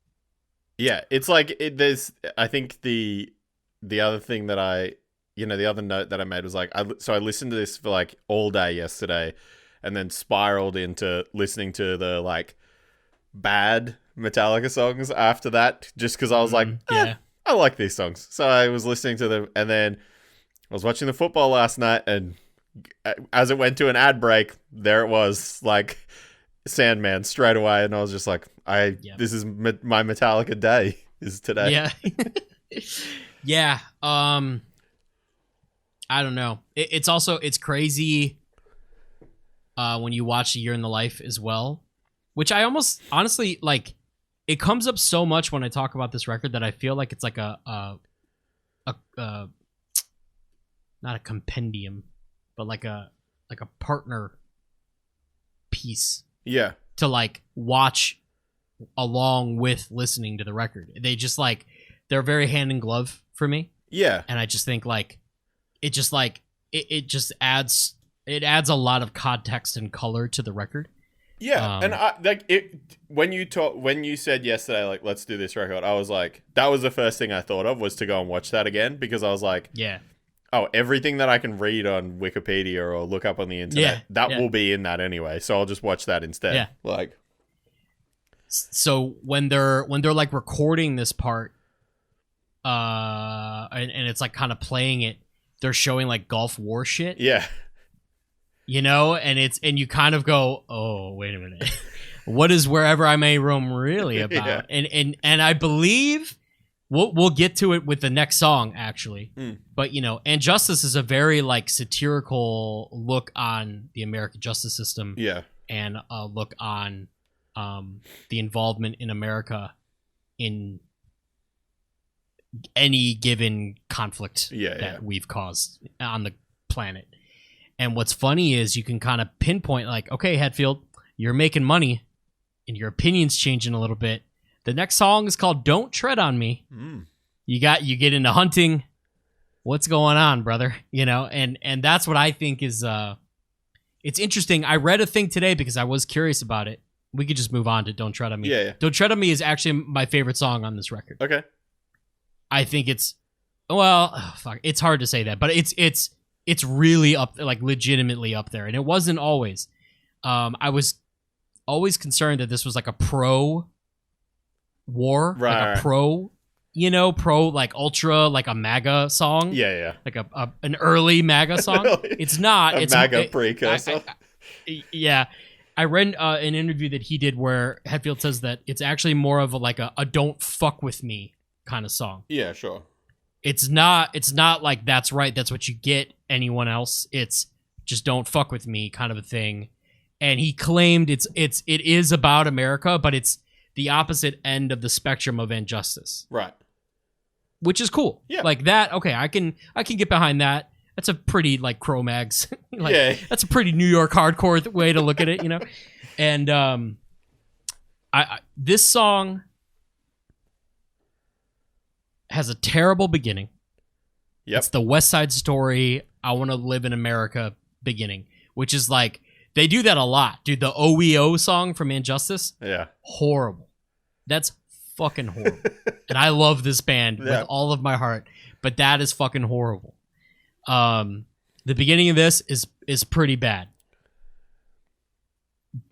Yeah, it's like, there's... I think the other thing that I the other note that I made was like, I listened to this for like all day yesterday, and then spiraled into listening to the like bad Metallica songs after that, just because I was like, I like these songs. So I was listening to them, and then I was watching the football last night, and as it went to an ad break, there it was, like Sandman straight away, and I was just like, this is my Metallica day is today. Yeah. Yeah. I don't know. It's crazy when you watch A Year in the Life as well, which I almost honestly like. It comes up so much when I talk about this record that I feel like it's like a not a compendium, but like a partner piece. Yeah. To like watch along with listening to the record. They just like, they're very hand in glove for me. Yeah. And I just think like it just adds a lot of context and color to the record. Yeah, and I like it when you said yesterday, like, let's do this record, I was like, that was the first thing I thought of, was to go and watch that again, because I was like, oh, everything that I can read on Wikipedia or look up on the internet, will be in that anyway, so I'll just watch that instead. Yeah. Like, so when they're like recording this part, and it's like kind of playing it, they're showing like Gulf War shit. Yeah. And you kind of go, oh, wait a minute. What is Wherever I May Roam really about? Yeah. And I believe we'll get to it with the next song, actually. But, And Justice is a very like satirical look on the American justice system. Yeah. And a look on the involvement in America in any given conflict that we've caused on the planet. And what's funny is you can kind of pinpoint like, okay, Hetfield, you're making money and your opinion's changing a little bit. The next song is called Don't Tread on Me. You get into hunting. What's going on, brother? And that's what I think is it's interesting. I read a thing today because I was curious about it. We could just move on to Don't Tread on Me. Yeah. Don't Tread on Me is actually my favorite song on this record. Okay. I think it's it's hard to say that, but it's really up, like legitimately up there, and it wasn't always. I was always concerned that this was like a pro war, like a pro, pro like ultra, like a MAGA song. Yeah. Like an early MAGA song. It's not. It's MAGA precursor. Yeah. I read an interview that he did where Hetfield says that it's actually more of a don't fuck with me kind of song. Yeah, sure. It's not like that's right, that's what you get anyone else. It's just don't fuck with me kind of a thing. And he claimed it is about America, but it's the opposite end of the spectrum of injustice. Right. Which is cool. Yeah. Like that, okay, I can get behind that. That's a pretty like Cro-Mags. That's a pretty New York hardcore way to look at it, And I this song has a terrible beginning. Yep. It's the West Side Story, I Want to Live in America beginning, which is like, they do that a lot. Dude, the OEO song from Injustice, horrible. That's fucking horrible. And I love this band with all of my heart, but that is fucking horrible. The beginning of this is pretty bad.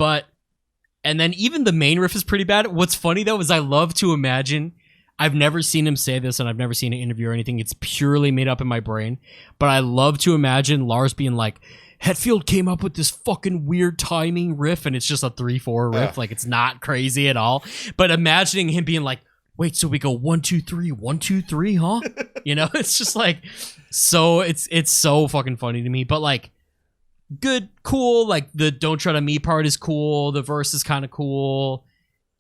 And then even the main riff is pretty bad. What's funny though is I love to imagine, I've never seen him say this and I've never seen an interview or anything. It's purely made up in my brain. But I love to imagine Lars being like, Hetfield came up with this fucking weird timing riff and it's just a 3/4 riff. Like it's not crazy at all. But imagining him being like, wait, so we go 1 2 3, 1 2 3, huh? It's just like, so it's so fucking funny to me. But like, good, cool. Like the Don't Tread on Me part is cool. The verse is kind of cool.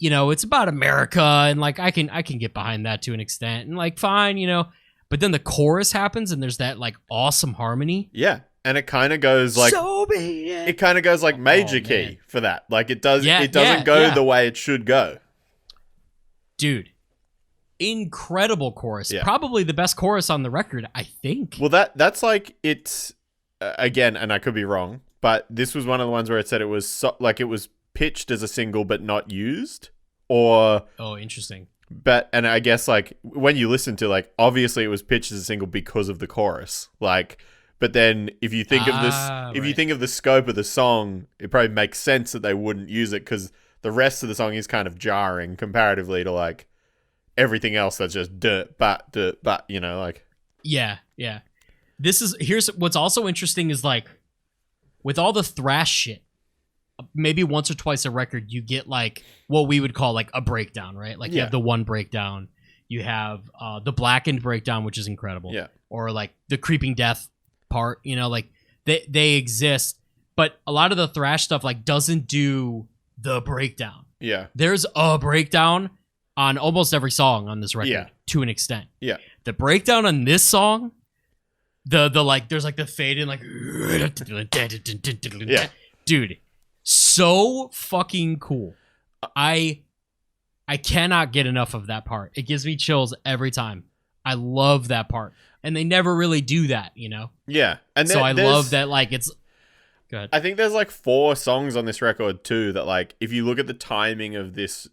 It's about America, and like I can get behind that to an extent, and like fine, But then the chorus happens, and there's that like awesome harmony. Yeah, and it kind of goes like so be it. It kind of goes like major key for that. Like it does. It doesn't go the way it should go. Dude, incredible chorus. Yeah. Probably the best chorus on the record, I think. Well, that's like it's again, and I could be wrong, but this was one of the ones where it said it was pitched as a single but not used, or interesting. But, and I guess, like, when you listen to, like, obviously it was pitched as a single because of the chorus. Like, but then if you think of this, if you think of the scope of the song, it probably makes sense that they wouldn't use it because the rest of the song is kind of jarring comparatively to, like, everything else that's just but, you know, like. Yeah. Here's what's also interesting is, like, with all the thrash shit, maybe once or twice a record, you get, like, what we would call, like, a breakdown, right? Like, you have the one breakdown. You have the blackened breakdown, which is incredible. Yeah. Or, like, the creeping death part, you know, like, they exist. But a lot of the thrash stuff, like, doesn't do the breakdown. Yeah. There's a breakdown on almost every song on this record to an extent. Yeah. The breakdown on this song, the like, there's, like, the fade in, like, dude, so fucking cool. I cannot get enough of that part. It gives me chills every time. I love that part. And they never really do that, you know? Yeah. And so I love that, like, it's... Go ahead. I think there's, like, 4 songs on this record, too, that, like, if you look at the timing of this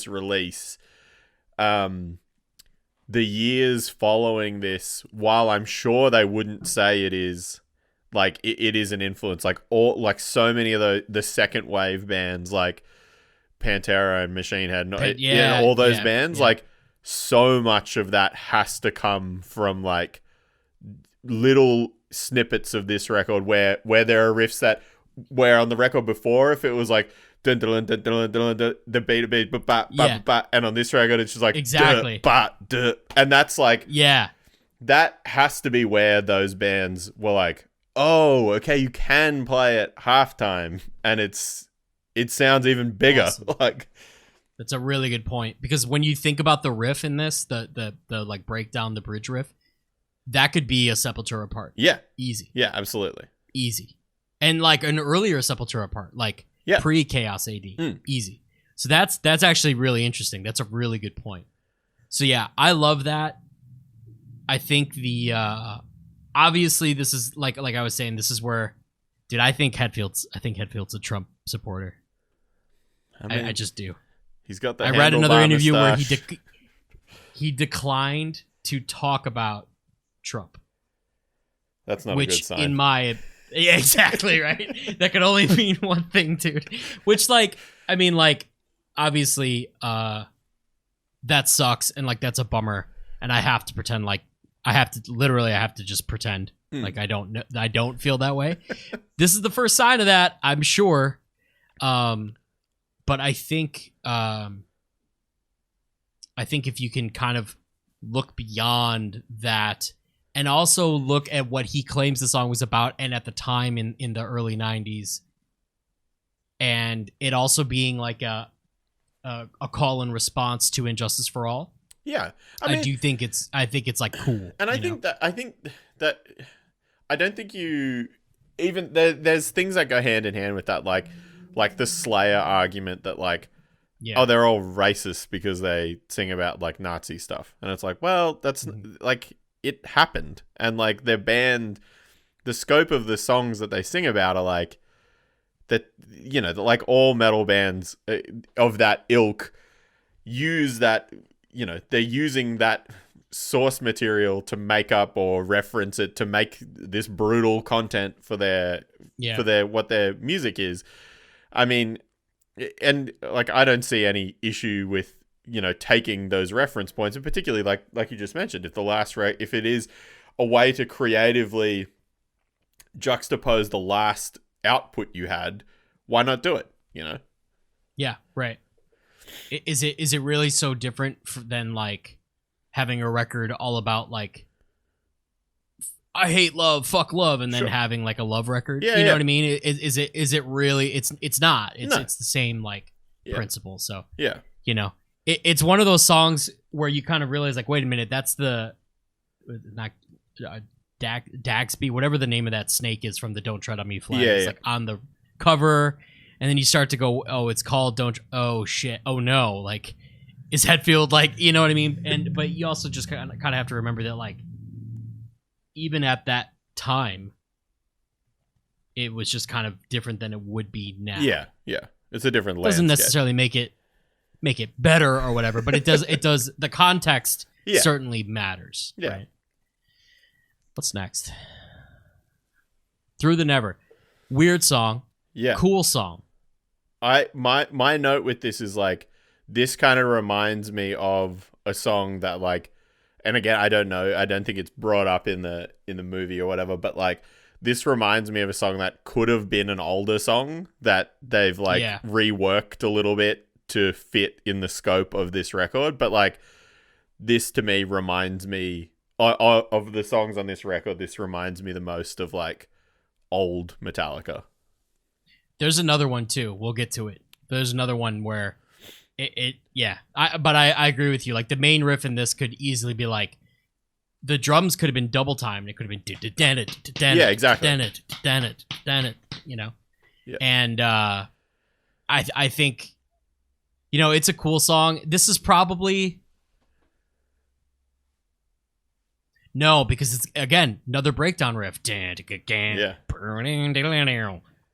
release, the years following this, while I'm sure they wouldn't say it is... Like, it is an influence. Like, all, like, so many of the second wave bands, like Pantera and Machine Head, all those bands, like, so much of that has to come from, like, little snippets of this record where there are riffs that, where on the record before, if it was like, dun, dun, dun, dun, dun, dun, the beat, and on this record, it's just like, exactly. And that's like, that has to be where those bands were like, oh, okay, you can play at halftime, and it sounds even bigger. Awesome. Like, that's a really good point, because when you think about the riff in this, the like breakdown, the bridge riff, that could be a Sepultura part. Yeah, easy. Yeah, absolutely, easy. And like an earlier Sepultura part, like pre Chaos AD, easy. So that's actually really interesting. That's a really good point. So yeah, I love that. I think the obviously this is like I was saying, this is where, dude, I think Hetfield's a Trump supporter. I mean, I just do. He's got the. I read another interview where he declined to talk about Trump. That's not a good sign. In my exactly right. That could only mean one thing, dude. Which, like, I mean, like, obviously, that sucks, and like that's a bummer, and I have to pretend like. I have to just pretend like I don't feel that way. This is the first sign of that, I'm sure. But I think if you can kind of look beyond that and also look at what he claims the song was about, and at the time in the early 90s, and it also being like a call and response to Injustice for All. Yeah, I think it's like cool, and I think that I don't think you even there's things that go hand in hand with that, like the Slayer argument that like, oh, they're all racist because they sing about like Nazi stuff, and it's like, well, that's like it happened, and like their band, the scope of the songs that they sing about are like that, you know, like all metal bands of that ilk use that. You know, they're using that source material to make up or reference it to make this brutal content for their what their music is. I mean, and like I don't see any issue with, you know, taking those reference points, and particularly like you just mentioned, if it is a way to creatively juxtapose the last output you had, why not do it? You know? Yeah, right. Is it really so different than like having a record all about like I hate love, fuck love, and then having like a love record? You know what I mean? Is it really? It's not. It's the same like principle. So you know, it's one of those songs where you kind of realize like, wait a minute, that's the not Dagsby, whatever the name of that snake is from the Don't Tread on Me flag. It's like on the cover. And then you start to go, oh, it's called oh shit, oh no, like, is Hetfield like, you know what I mean? But you also just kind of have to remember that like, even at that time, it was just kind of different than it would be now. Yeah, it's a different landscape. Doesn't necessarily make it make it better or whatever, but it does the context certainly matters. Yeah. Right? What's next? Through the Never. Weird song. Yeah. Cool song. My note with this is like, this kind of reminds me of a song that like, and again, I don't know, I don't think it's brought up in the movie or whatever, but like, this reminds me of a song that could have been an older song that they've like reworked a little bit to fit in the scope of this record. But like, this to me reminds me of the songs on this record. This reminds me the most of like old Metallica. There's another one too. We'll get to it. There's another one where I agree with you. Like the main riff in this could easily be like, the drums could have been double timed. It could have been exactly. You know, yeah. And I think, you know, it's a cool song. This is probably because it's again another breakdown riff. Yeah.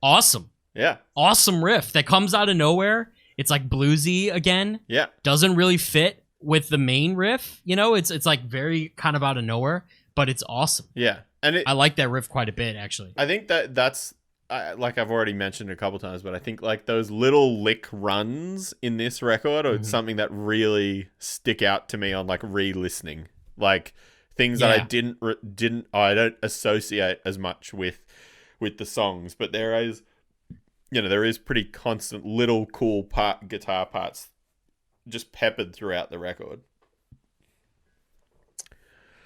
Awesome. Yeah. Awesome riff that comes out of nowhere. It's like bluesy again. Yeah. Doesn't really fit with the main riff. You know, it's like very kind of out of nowhere, but it's awesome. Yeah. And I like that riff quite a bit, actually. I think that's like I've already mentioned a couple times, but I think like those little lick runs in this record are something that really stick out to me on like re-listening. Like things that I I don't associate as much with the songs, but there is pretty constant little cool guitar parts just peppered throughout the record.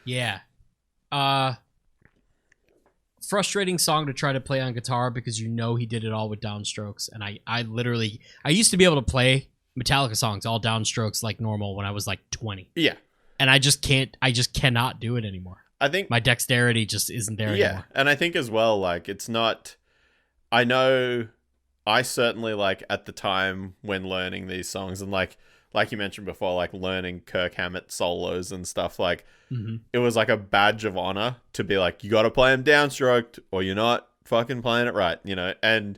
Yeah. Frustrating song to try to play on guitar because you know he did it all with downstrokes. And I used to be able to play Metallica songs all downstrokes like normal when I was like 20. Yeah. And I just cannot do it anymore. I think my dexterity just isn't there anymore. And I think as well, like it's not, I know I certainly like at the time when learning these songs and like you mentioned before, like learning Kirk Hammett solos and stuff, like it was like a badge of honor to be like, you got to play them downstroked or you're not fucking playing it right, you know? And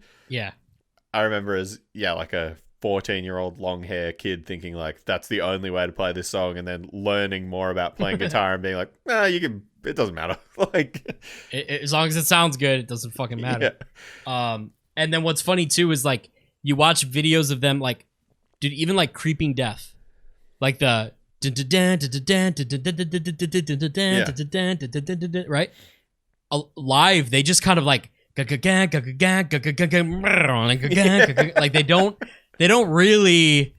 I remember as, like a 14-year-old long hair kid thinking like, that's the only way to play this song. And then learning more about playing guitar and being like, it doesn't matter. Like as long as it sounds good, it doesn't fucking matter. Yeah. And then what's funny too is like you watch videos of them like, dude, even like Creeping Death, like the right live, they just kind of like like they don't really,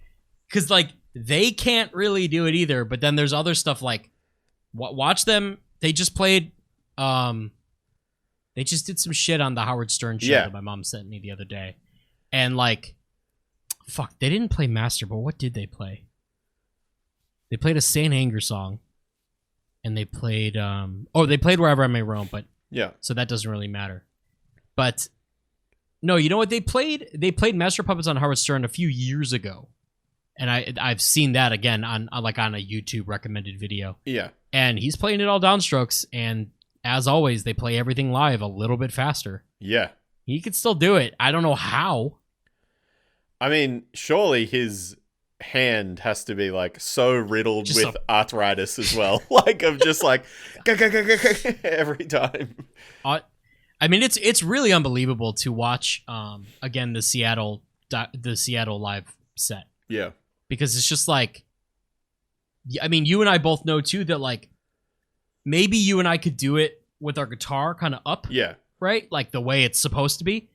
because like they can't really do it either. But then there's other stuff like watch them. They just played. They just did some shit on the Howard Stern show that my mom sent me the other day. And like, fuck, they didn't play Master, but what did they play? They played a Saint Anger song. And they played, they played Wherever I May Roam, but so that doesn't really matter. But no, you know what they played? They played Master Puppets on Howard Stern a few years ago. And I've seen that again on a YouTube recommended video. Yeah. And he's playing it all downstrokes, and as always, they play everything live a little bit faster. Yeah. He could still do it. I don't know how. I mean, surely his hand has to be like so riddled just with arthritis as well. Like of just like every time. I mean, it's really unbelievable to watch again the Seattle live set. Yeah. Because it's just like, I mean, you and I both know too that like maybe you and I could do it with our guitar kind of up. Yeah. Right? Like the way it's supposed to be.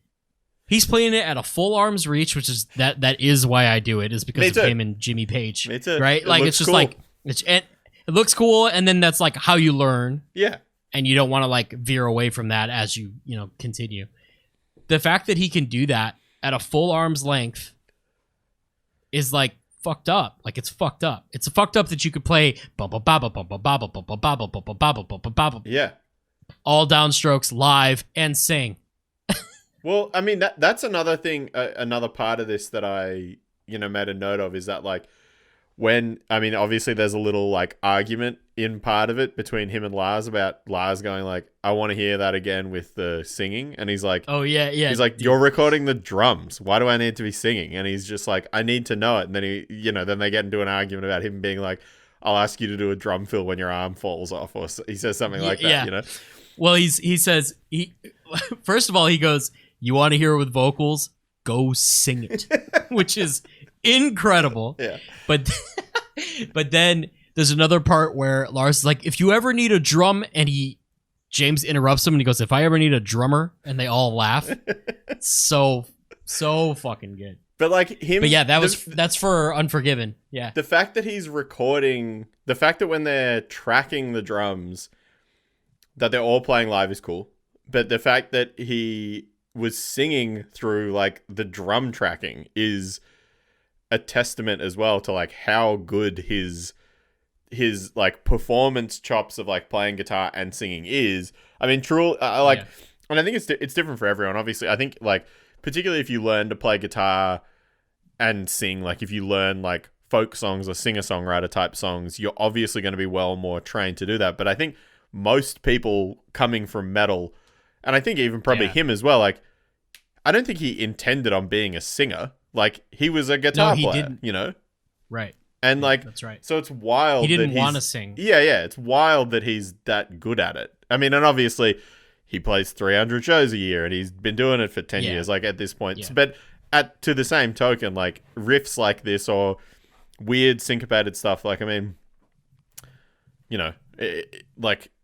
He's playing it at a full arm's reach, which is that is why I do it, is because of him and Jimmy Page. Me too. Right? Like it's just cool. Like it looks cool, and then that's like how you learn. Yeah. And you don't want to like veer away from that as you continue. The fact that he can do that at a full arm's length is like fucked up. Like it's fucked up. It's fucked up that you could play yeah, all downstrokes live and sing. Well, I mean that's another thing, another part of this that I made a note of is that like when, I mean, obviously there's a little like argument in part of it between him and Lars about Lars going like, I want to hear that again with the singing. And he's like, oh yeah. He's like, you're recording the drums. Why do I need to be singing? And he's just like, I need to know it. And then then they get into an argument about him being like, I'll ask you to do a drum fill when your arm falls off. Or he says something like that, Well, he says, first of all, he goes, you want to hear it with vocals? Go sing it, which is incredible. Yeah. But then there's another part where Lars is like, if you ever need a drum, and James interrupts him and he goes, if I ever need a drummer, and they all laugh. so fucking good. But like him. But yeah, that's for Unforgiven. Yeah. The fact that he's recording, the fact that when they're tracking the drums, that they're all playing live is cool. But the fact that he was singing through like the drum tracking is a testament as well to like how good his like performance chops of like playing guitar and singing is. I mean, true. And I think it's different for everyone. Obviously, I think like particularly if you learn to play guitar and sing, like if you learn like folk songs or singer-songwriter type songs, you're obviously going to be well more trained to do that. But I think most people coming from metal, and I think even probably him as well, like I don't think he intended on being a singer. Like he was a guitar player, didn't. Right. And like, that's right. So it's wild. He didn't want to sing. Yeah. It's wild that he's that good at it. I mean, and obviously he plays 300 shows a year and he's been doing it for 10 years, like at this point. Yeah. But to the same token, like riffs like this or weird syncopated stuff, like, I mean,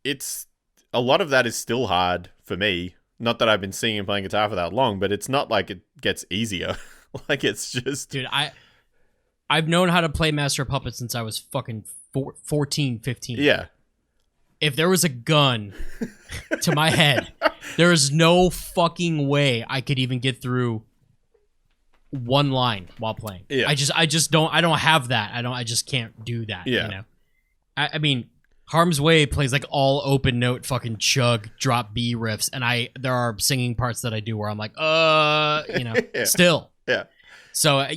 it's a lot of that is still hard for me. Not that I've been singing and playing guitar for that long, but it's not like it gets easier. Like it's just... Dude, I've known how to play Master of Puppets since I was fucking 14, 15. Yeah. If there was a gun to my head, there is no fucking way I could even get through one line while playing. Yeah. I just don't have that. I just can't do that. Yeah. I mean, Harm's Way plays like all open note fucking chug drop B riffs, and there are singing parts that I do where I'm like, still. Yeah. So,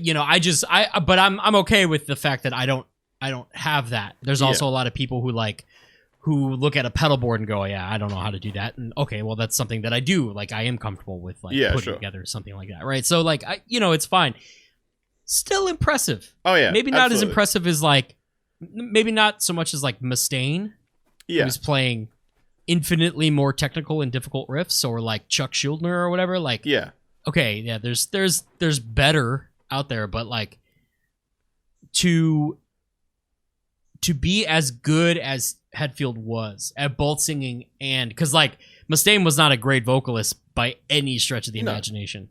but I'm okay with the fact that I don't have that. There's also a lot of people who look at a pedal board and go, yeah, I don't know how to do that. And okay, well, that's something that I do. Like I am comfortable with putting together something like that. Right. So like, it's fine. Still impressive. Oh yeah. Maybe not as impressive as maybe not so much as like Mustaine. Yeah. Who's playing infinitely more technical and difficult riffs, or like Chuck Schuldiner or whatever. Like, yeah. Okay, yeah, there's better out there, but like to be as good as Hetfield was at both singing and, because like Mustaine was not a great vocalist by any stretch of the imagination.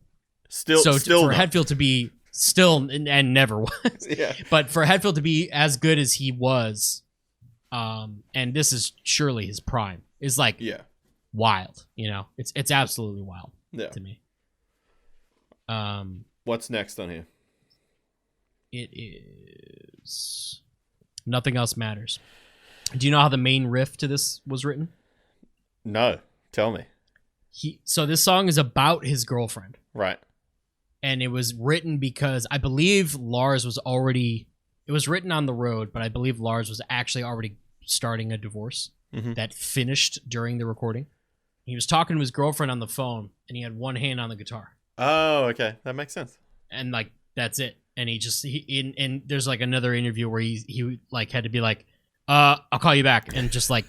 Still for not. Hetfield to be still and never was. Yeah. But for Hetfield to be as good as he was, and this is surely his prime, is like wild. It's absolutely wild to me. What's next on here? It is Nothing Else Matters. Do you know how the main riff to this was written? No, tell me. So this song is about his girlfriend, right? And it was written because I believe Lars was already. It was written on the road, but I believe Lars was actually already starting a divorce that finished during the recording. He was talking to his girlfriend on the phone, and he had one hand on the guitar. Oh, okay. That makes sense. And like that's it. And and there's like another interview where he like had to be like, I'll call you back, and just like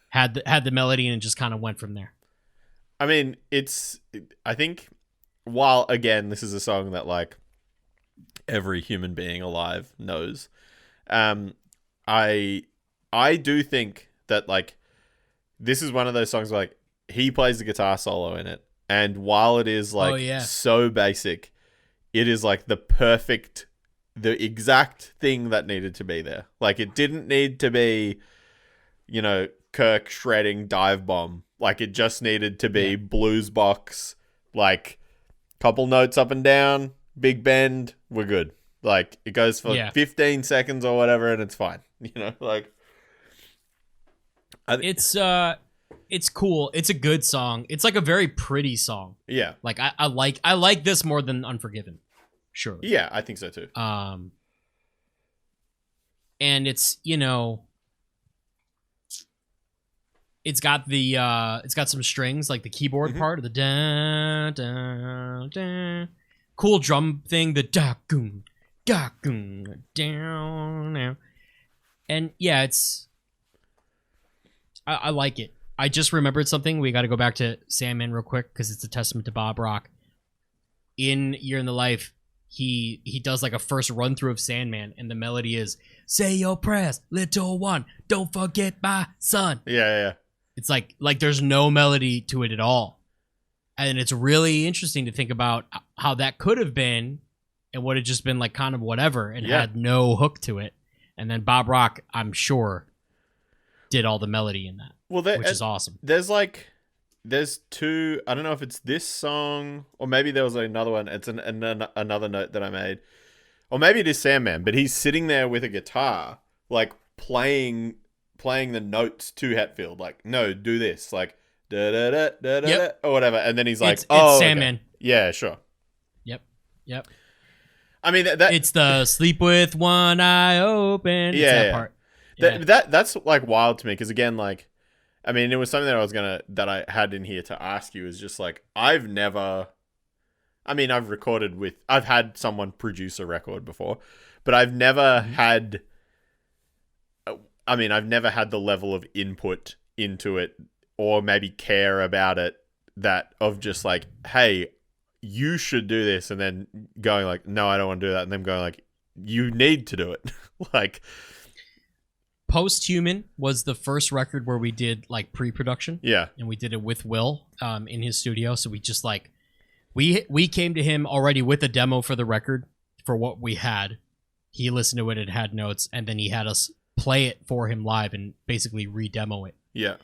had the melody and just kind of went from there. I mean, I think while again this is a song that like every human being alive knows, I do think that like this is one of those songs where, like he plays the guitar solo in it. And while it is like so basic, it is like the exact thing that needed to be there. Like it didn't need to be, Kirk shredding Dive Bomb. Like it just needed to be blues box, like couple notes up and down, big bend, we're good. Like it goes for 15 seconds or whatever and it's fine. It's cool. It's a good song. It's like a very pretty song. Yeah. Like I like this more than Unforgiven. Sure. Yeah, I think so too. and it's, you know, it's got some strings, like the keyboard part of the da da da, cool drum thing, the da goon down now, and yeah, I like it. I just remembered something. We got to go back to Sandman real quick because it's a testament to Bob Rock. In Year in the Life, he does like a first run through of Sandman, and the melody is "Say your prayers, little one, don't forget my son." Yeah. It's like there's no melody to it at all, and it's really interesting to think about how that could have been, and would have just been like kind of whatever, and had no hook to it. And then Bob Rock, I'm sure, did all the melody in that, which is awesome. There's two. I don't know if it's this song or maybe there was another one. It's another note that I made, or maybe it is Sandman. But he's sitting there with a guitar, like playing the notes to Hetfield, like, no, do this, like da da da da da, or whatever. And then he's like, it's Sandman. Okay. Yeah, sure. Yep. I mean, that it's the sleep with one eye open. Yeah, it's that part. Yeah. That's like wild to me because again, like, I mean, it was something that I had in here to ask you is just like, I've had someone produce a record before, but I've never had the level of input into it or maybe care about it of just like, hey, you should do this. And then going like, no, I don't want to do that. And then going like, you need to do it. Like, Posthuman was the first record where we did like pre-production. Yeah. And we did it with Will in his studio. So we just like, we came to him already with a demo for the record for what we had. He listened to it and had notes, and then he had us play it for him live and basically re-demo it. Yeah.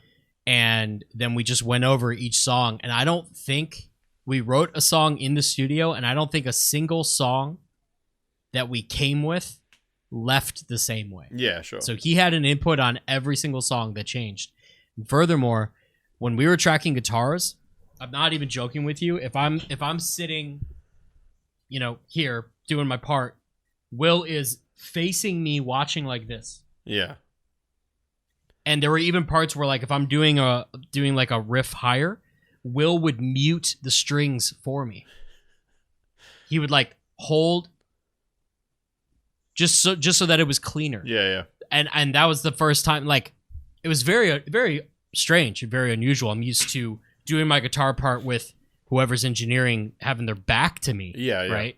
And then we just went over each song, and I don't think we wrote a song in the studio, and I don't think a single song that we came with left the same way. Yeah, sure. So he had an input on every single song that changed. And furthermore, when we were tracking guitars, I'm not even joking with you. If I'm sitting, you know, here doing my part, Will is facing me watching like this. Yeah. And there were even parts where, like, if I'm doing like a riff higher, Will would mute the strings for me. He would like hold just so that it was cleaner. Yeah. And that was the first time. Like, it was very, very strange and very unusual. I'm used to doing my guitar part with whoever's engineering having their back to me. Yeah. Right.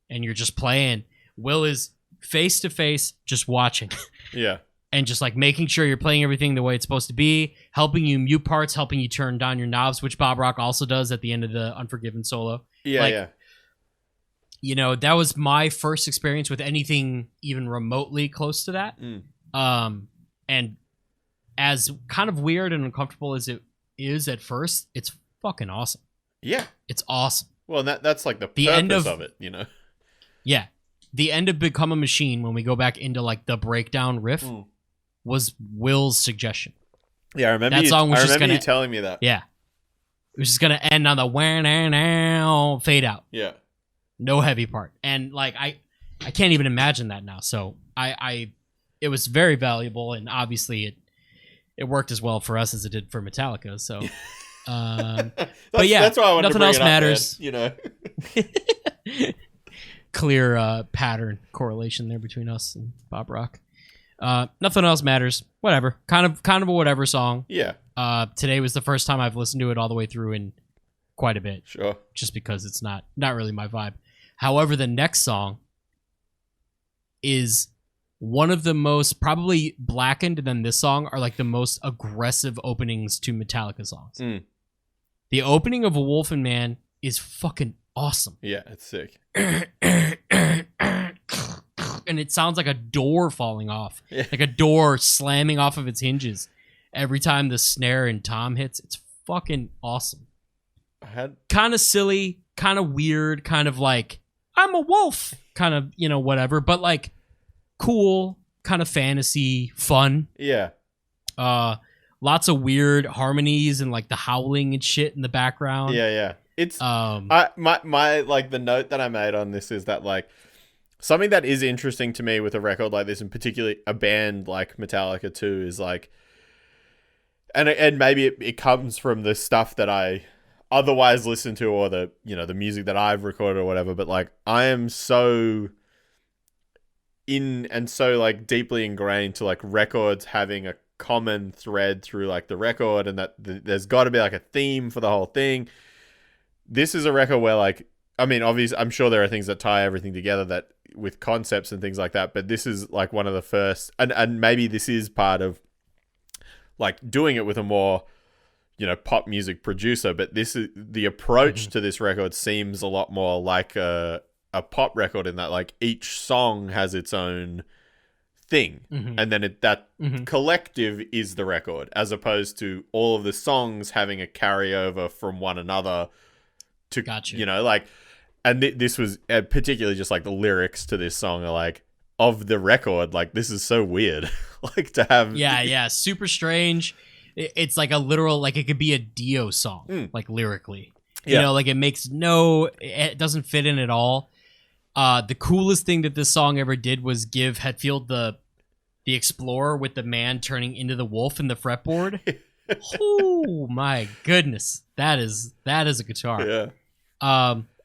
And you're just playing. Will is face to face, just watching. Yeah. And just like making sure you're playing everything the way it's supposed to be, helping you mute parts, helping you turn down your knobs, which Bob Rock also does at the end of the Unforgiven solo. Yeah. You know, that was my first experience with anything even remotely close to that. And as kind of weird and uncomfortable as it is at first, it's fucking awesome. Yeah. It's awesome. Well, that's like the purpose end of it, you know? Yeah. The end of Become a Machine, when we go back into like the breakdown riff, was Will's suggestion. Yeah, I remember you telling me that. Yeah. It was just going to end on the wah-now fade out. Yeah. No heavy part. And like I can't even imagine that now. So it was very valuable, and obviously it worked as well for us as it did for Metallica. So but yeah, that's why I wanted nothing to bring else it up, matters. Man, you know. Clear pattern correlation there between us and Bob Rock. Nothing else matters. Whatever. Kind of a whatever song. Yeah. Today was the first time I've listened to it all the way through in quite a bit. Sure. Just because it's not really my vibe. However, the next song is one of the most, probably Blackened and then this song are like the most aggressive openings to Metallica songs. The opening of A Wolf and Man is fucking awesome. Yeah, it's sick. And it sounds like a door falling off. Yeah. Like a door slamming off of its hinges. Every time the snare and tom hits, it's fucking awesome. Kind of silly, kind of weird, kind of like, I'm a wolf, kind of, you know, whatever. But like, cool, kind of fantasy, fun. Yeah. Lots of weird harmonies and like the howling and shit in the background. Yeah. It's my like the note that I made on this is that like something that is interesting to me with a record like this, and particularly a band like Metallica too, is like, and maybe it comes from the stuff that I otherwise listen to, or the, you know, the music that I've recorded or whatever, but like I am so in and so like deeply ingrained to like records having a common thread through like the record, and that there's got to be like a theme for the whole thing. This is a record where like, I mean, obviously I'm sure there are things that tie everything together that with concepts and things like that, but this is like one of the first, and maybe this is part of like doing it with a more, you know, pop music producer, but this is the approach to this record seems a lot more like a pop record, in that like each song has its own thing, and then that collective is the record, as opposed to all of the songs having a carryover from one another to, you know, like, and this was particularly just like the lyrics to this song are like, of the record, like this is so weird. Like to have super strange. It's like a literal, like it could be a Dio song, like lyrically, you know, like it doesn't fit in at all. The coolest thing that this song ever did was give Hetfield the explorer with the man turning into the wolf in the fretboard. Oh my goodness, that is a guitar. Yeah.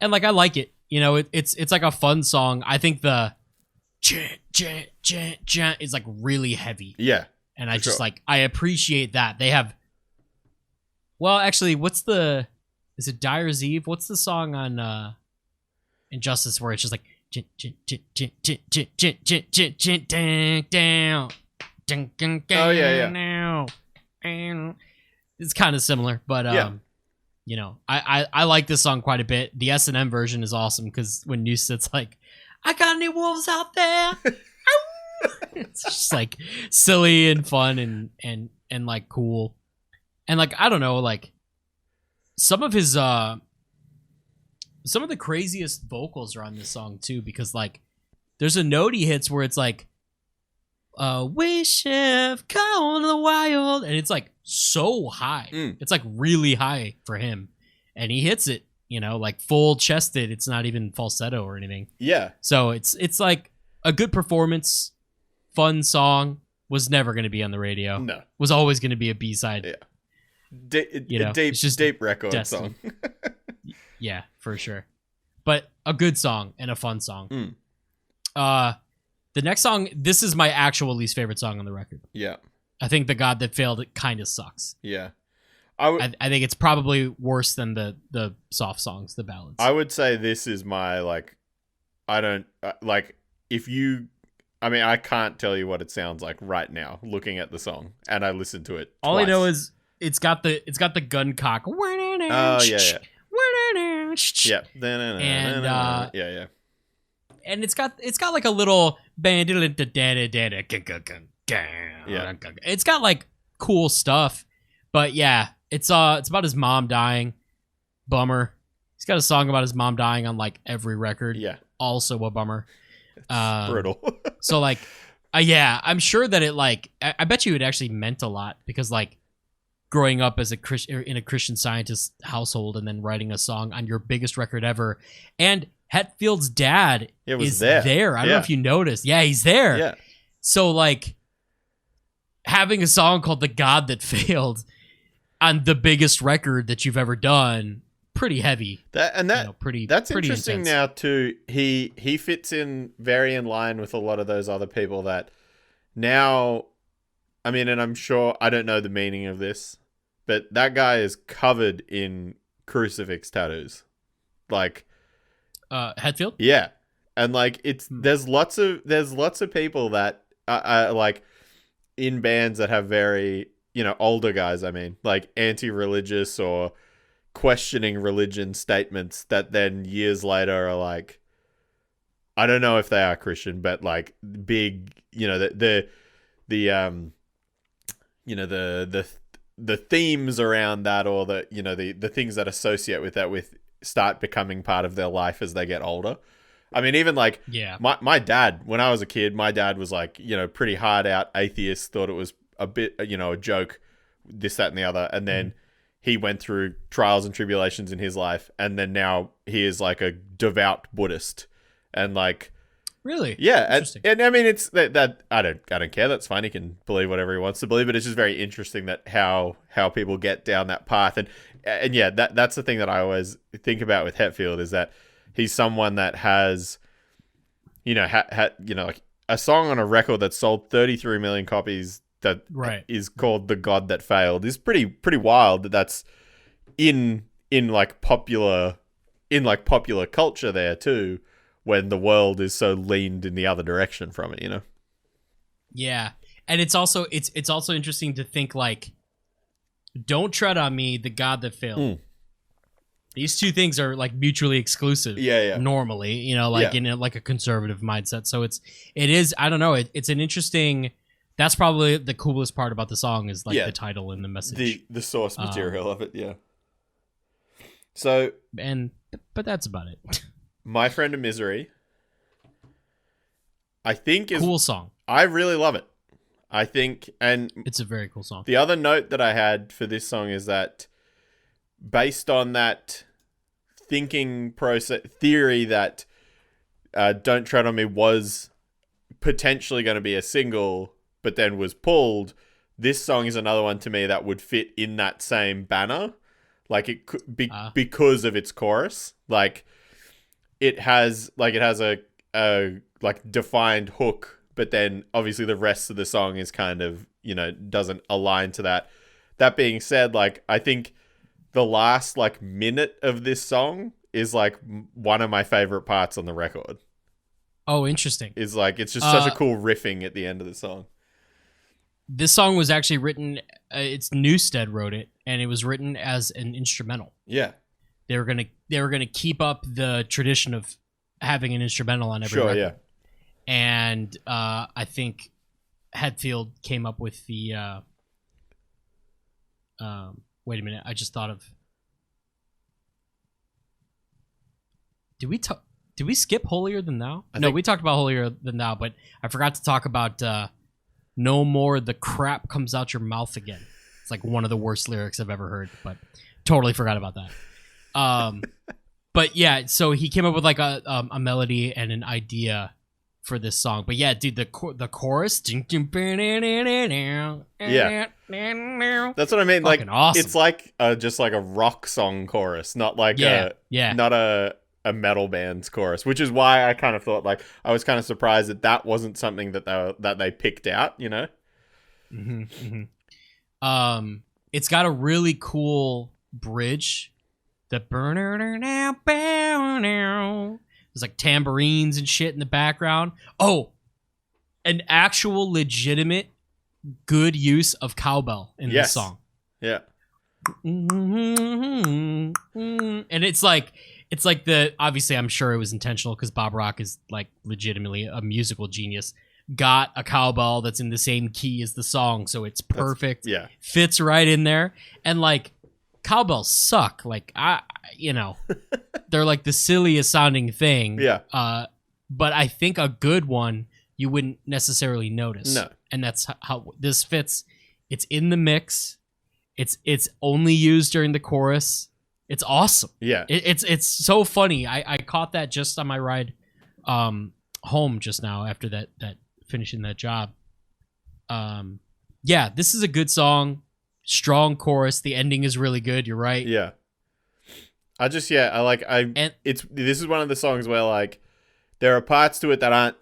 And like I like it, you know, it's like a fun song. I think the is like really heavy. Yeah. And I just like, I appreciate that. They have, well, actually, is it Dyer's Eve? What's the song on Injustice where it's just like, oh yeah. It's kind of similar, but you know, I like this song quite a bit. The S&M version is awesome because when Newsted's like, I got any wolves out there? It's just like silly and fun and like cool. And like, I don't know, like some of the craziest vocals are on this song too, because like there's a note he hits where it's like, wish have gone the wild, and it's like so high. It's like really high for him, and he hits it, you know, like full chested. It's not even falsetto or anything. Yeah. So it's like a good performance, fun song. Was never going to be on the radio. No. Was always going to be a B-side. Yeah. You know, it's just deep record song. Yeah, for sure. But a good song and a fun song. The next song, this is my actual least favorite song on the record. Yeah. I think The God That Failed, it kind of sucks. Yeah. I think it's probably worse than the soft songs, the ballads. I would say this is my, like, I don't, like, if you, I mean, I can't tell you what it sounds like right now, looking at the song, and I listened to it All I know is it's got the gun cock. Oh, yeah. Yeah. And, yeah. And it's got like a little band. Yeah. It's got like cool stuff, but yeah, it's about his mom dying. Bummer. He's got a song about his mom dying on like every record. Yeah. Also a bummer. Brutal. So like, yeah, I'm sure that it like, I bet you it actually meant a lot, because like growing up as in a Christian Scientist household and then writing a song on your biggest record ever, and Hetfield's dad is there. I don't know if you noticed. Yeah, he's there. Yeah. So like having a song called The God That Failed on the biggest record that you've ever done, pretty heavy. That's pretty interesting intense. now too. He fits in very in line with a lot of those other people that now, I mean, and I'm sure, I don't know the meaning of this, but that guy is covered in crucifix tattoos. Like Hetfield? Yeah. And like there's lots of people that are like in bands that have very, you know, older guys, I mean, like anti-religious or questioning religion statements that then years later are like, I don't know if they are Christian, but like big, you know, the you know, the themes around that, or the, you know, the things that associate with that start becoming part of their life as they get older. I mean, even like my dad, when I was a kid, my dad was like, you know, pretty hard out atheist, thought it was a bit, you know, a joke, this, that, and the other. And then he went through trials and tribulations in his life. And then now he is like a devout Buddhist. And like, Really? Yeah, and I mean it's that I don't care. That's fine. He can believe whatever he wants to believe, but it's just very interesting that how people get down that path, and yeah, that's the thing that I always think about with Hetfield is that he's someone that has, like a song on a record that sold 33 million copies that is called "The God That Failed" is pretty wild. That's in popular culture there too. When the world is so leaned in the other direction from it, Yeah, and it's also interesting to think like, "Don't Tread on Me," "The God That Failed." These two things are like mutually exclusive. Yeah. Normally, in like a conservative mindset. So it is. I don't know. It's an interesting. That's probably the coolest part about the song is like the title and the message, the source material of it. Yeah. So but that's about it. My Friend of Misery, I think is cool song. I really love it. I think, and it's a very cool song. The other note that I had for this song is that based on that thinking process theory that Don't Tread on Me was potentially going to be a single, but then was pulled, this song is another one to me that would fit in that same banner. Like it could be because of its chorus. Like it has a defined hook, but then obviously the rest of the song is kind of, doesn't align to that. That being said, like I think the last minute of this song is one of my favorite parts on the record. Oh, interesting. It's it's just such a cool riffing at the end of the song. This song was actually written, it's Newstead wrote it, and it was written as an instrumental. Yeah. They were gonna keep up the tradition of having an instrumental on every record. Yeah. And I think Hetfield came up with the wait a minute, I just thought of. Did we skip Holier Than Thou? We talked about Holier Than Thou, but I forgot to talk about No More the Crap Comes Out Your Mouth Again. It's like one of the worst lyrics I've ever heard, but totally forgot about that. But yeah, so he came up with a melody and an idea for this song. But yeah, dude, the chorus. Yeah, that's what I mean. Fucking awesome. It's just like a rock song chorus, not not a metal band's chorus, which is why I kind of thought I was kind of surprised that wasn't something that they picked out. Mm-hmm, mm-hmm. It's got a really cool bridge. The there's like tambourines and shit in the background. Oh, an actual legitimate good use of cowbell in this song. Yeah. And it's like the, obviously I'm sure it was intentional because Bob Rock is legitimately a musical genius. Got a cowbell that's in the same key as the song, so it's perfect. Fits right in there. And cowbells suck. They're the silliest sounding thing. Yeah. But I think a good one you wouldn't necessarily notice. No. And that's how this fits. It's in the mix. It's only used during the chorus. It's awesome. Yeah. It's so funny. I caught that just on my ride home just now after that finishing that job. Yeah, this is a good song. Strong chorus. The ending is really good. You're right. Yeah. This is one of the songs where there are parts to it that aren't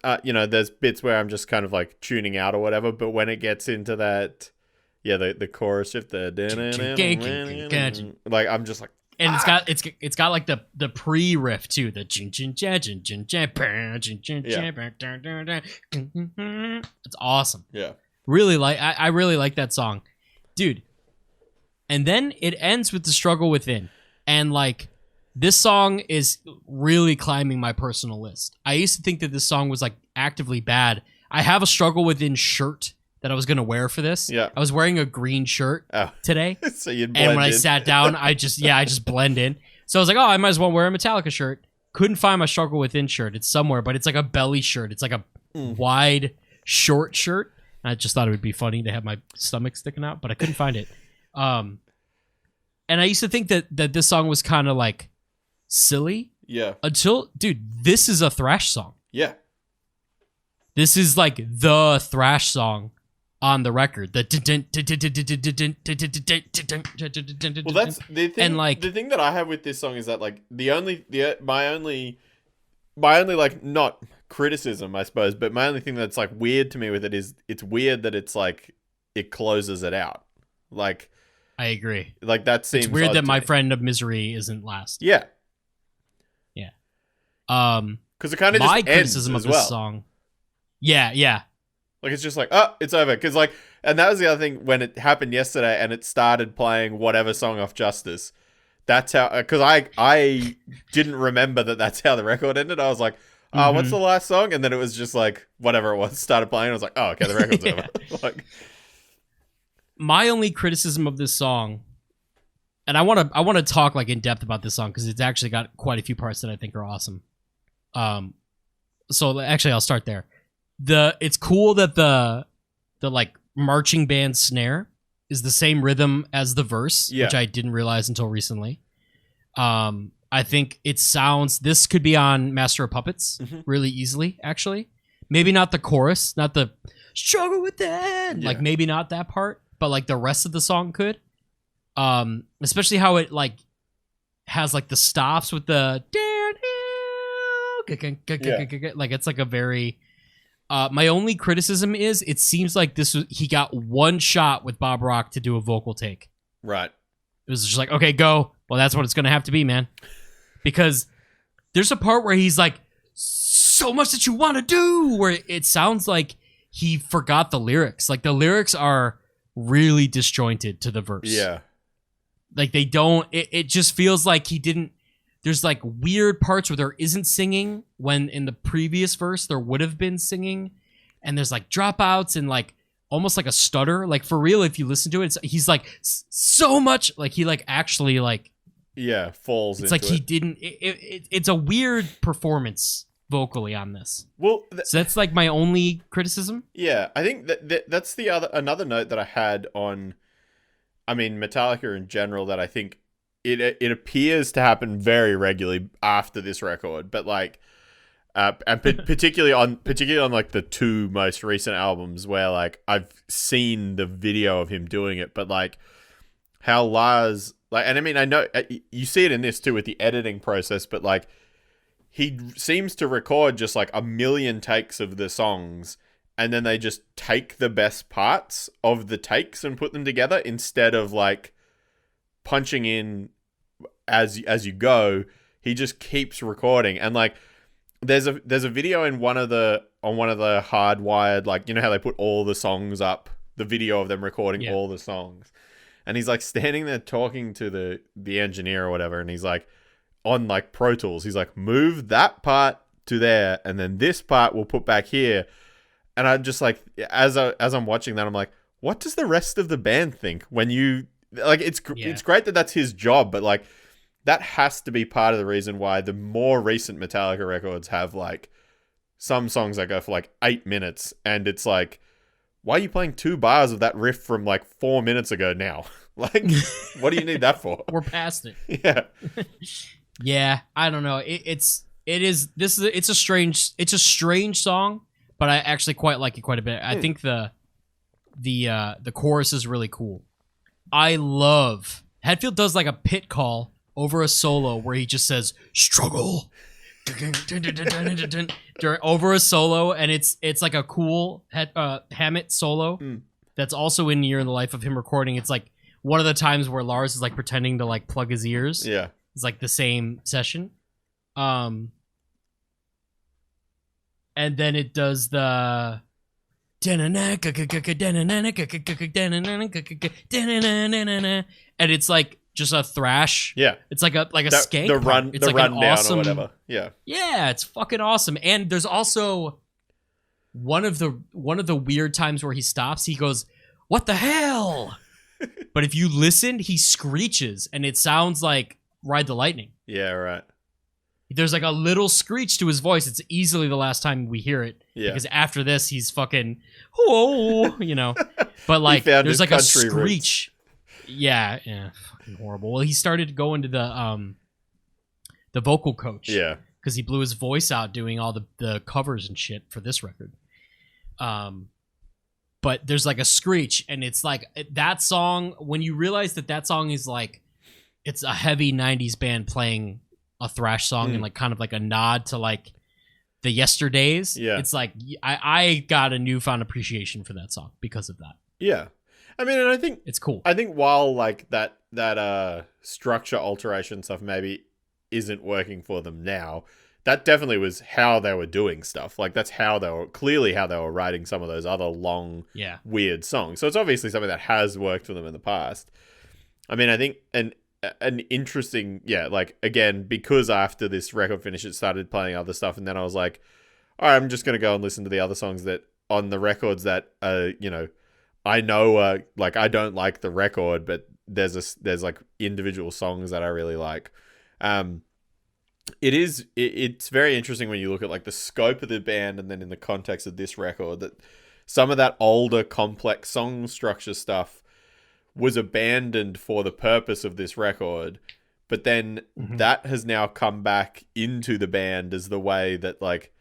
there's bits where I'm just kind of tuning out or whatever, but when it gets into that the chorus shift, I'm just and it's got the pre-riff too, the it's awesome. Yeah. Really I really like that song. Dude. And then it ends with The Struggle Within. And this song is really climbing my personal list. I used to think that this song was actively bad. I have a Struggle Within shirt that I was going to wear for this. Yeah. I was wearing a green shirt today. So you'd blend And when in. I sat down, I just blend in. So I was I might as well wear a Metallica shirt. Couldn't find my Struggle Within shirt. It's somewhere, but it's a belly shirt. It's a wide, short shirt. I just thought it would be funny to have my stomach sticking out, but I couldn't find it. And I used to think that this song was kind of silly. Yeah. Until, dude, this is a thrash song. Yeah. This is like the thrash song on the record. Well, that's the thing. And like the thing that I have with this song is that like my only like not criticism, I suppose, but my only thing that's like weird to me with it is it's weird that it's like it closes it out. Like I agree. Like that seems it's weird that My Friend of Misery isn't last. Yeah. Yeah. Because it kind of just ends criticism as of this well. song. Yeah. Like it's just like, oh, it's over. Because like, and that was the other thing when it happened yesterday, and it started playing whatever song off Justice. That's how. Because I didn't remember that's how the record ended. I was like, oh, what's the last song? And then it was just like whatever it was started playing. I was like, oh, okay, the record's over. Like, my only criticism of this song, and I want to talk like in depth about this song because it's actually got quite a few parts that I think are awesome. So actually, I'll start there. It's cool that the like marching band snare is the same rhythm as the verse, which I didn't realize until recently. I think it sounds, this could be on Master of Puppets really easily, actually. Maybe not the chorus, not the struggle with that, like maybe not that part, but like the rest of the song could. Especially how it like has like the stops with the like it's like a very my only criticism is it seems like he got one shot with Bob Rock to do a vocal take. Right. It was just like, okay, go. Well, that's what it's gonna have to be, man. Because there's a part where he's like, so much that you want to do, where it sounds like he forgot the lyrics. Like the lyrics are really disjointed to the verse. Yeah. Like they don't, it just feels like he didn't, there's like weird parts where there isn't singing when in the previous verse there would have been singing. And there's like dropouts and like almost like a stutter. Like for real, if you listen to it, he's like so much, like he like actually like, yeah, falls it's into like he didn't, it's a weird performance vocally on this. Well, so that's like my only criticism. Yeah, I think that's another note that I had on, I mean, Metallica in general, that I think it appears to happen very regularly after this record, but like, and particularly on like the two most recent albums where like I've seen the video of him doing it, but like how Lars, like, and I mean, I know you see it in this too with the editing process, but like he seems to record just like a million takes of the songs, and then they just take the best parts of the takes and put them together instead of like punching in as you go. He just keeps recording, and like there's a video in one of the Hardwired, like, you know how they put all the songs up, the video of them recording all the songs, and he's like standing there talking to the engineer or whatever, and he's like on like Pro Tools, he's like, move that part to there, and then this part we'll put back here. And I'm just like, as I'm watching that, I'm like, what does the rest of the band think when you like? It's great that that's his job, but like that has to be part of the reason why the more recent Metallica records have like some songs that go for like 8 minutes, and it's like, why are you playing 2 bars of that riff from like 4 minutes ago now? Like, what do you need that for? We're past it. Yeah. Yeah, I don't know. It's a strange song, but I actually quite like it quite a bit. I think the chorus is really cool. I love Hetfield does like a pit call over a solo where he just says struggle over a solo, and it's like a cool Hammett solo that's also in Year in the Life of him recording. It's like one of the times where Lars is like pretending to like plug his ears. Yeah. It's like the same session. And then it does the and it's like just a thrash. Yeah. It's like a skank. The like rundown awesome, or whatever. Yeah. Yeah, it's fucking awesome. And there's also one of the weird times where he stops, he goes, "What the hell?" But if you listen, he screeches, and it sounds like Ride the Lightning. Yeah, right. There's like a little screech to his voice. It's easily the last time we hear it. Yeah. Because after this, he's fucking, whoa, you know. But like, there's like a screech. Roots. Yeah, fucking horrible. Well, he started going to the vocal coach. Yeah. Because he blew his voice out doing all the covers and shit for this record. But there's like a screech, and it's like that song. When you realize that song is like, it's a heavy '90s band playing a thrash song, and like kind of like a nod to like the yesterdays. Yeah, it's like I got a newfound appreciation for that song because of that. Yeah, I mean, and I think it's cool. I think while like that structure alteration stuff maybe isn't working for them now, that definitely was how they were doing stuff. Like that's how they were writing some of those other long, weird songs. So it's obviously something that has worked for them in the past. I mean, I think an interesting, like again, because after this record finish, it started playing other stuff, and then I was like, all right, I'm just gonna go and listen to the other songs that on the records that I know like I don't like the record, but there's like individual songs that I really like. It's very interesting when you look at like the scope of the band and then in the context of this record that some of that older complex song structure stuff was abandoned for the purpose of this record, but then that has now come back into the band as the way that like,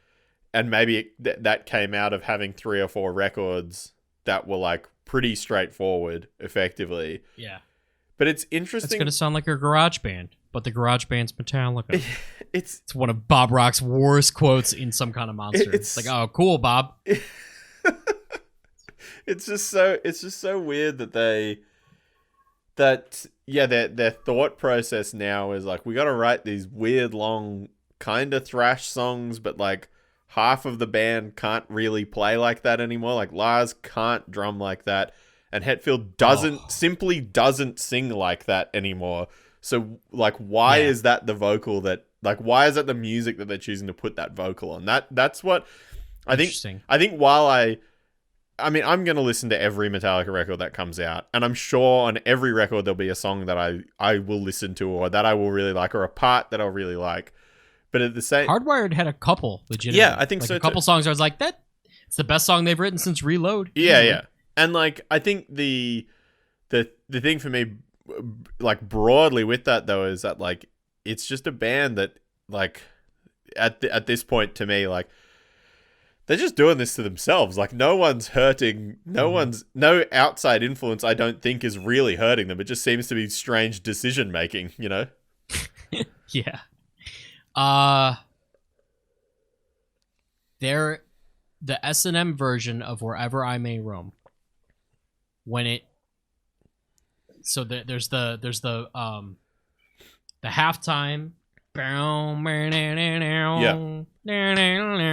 and maybe that came out of having 3 or 4 records that were like pretty straightforward effectively. Yeah. But it's interesting. It's going to sound like a garage band, but the garage band's Metallica. It's one of Bob Rock's worst quotes in Some Kind of Monster. It's like, oh, cool, Bob. It's just so weird that their thought process now is like, we got to write these weird long kind of thrash songs, but like half of the band can't really play like that anymore. Like Lars can't drum like that, and Hetfield simply doesn't sing like that anymore. So like, why is that the vocal that like, why is that the music that they're choosing to put that vocal on? That's what I think. I think while I mean, I'm going to listen to every Metallica record that comes out, and I'm sure on every record there'll be a song that I will listen to, or that I will really like, or a part that I'll really like. But at the same, Hardwired had a couple legitimately. Yeah, I think like so. A couple songs I was like, it's the best song they've written since Reload. Yeah. And like, I think the thing for me, like broadly with that though, is that like it's just a band that like at this point to me, like they're just doing this to themselves. Like no one's hurting, no outside influence I don't think is really hurting them. It just seems to be strange decision making, you know? Yeah. The S&M version of Wherever I May Roam, there's the halftime,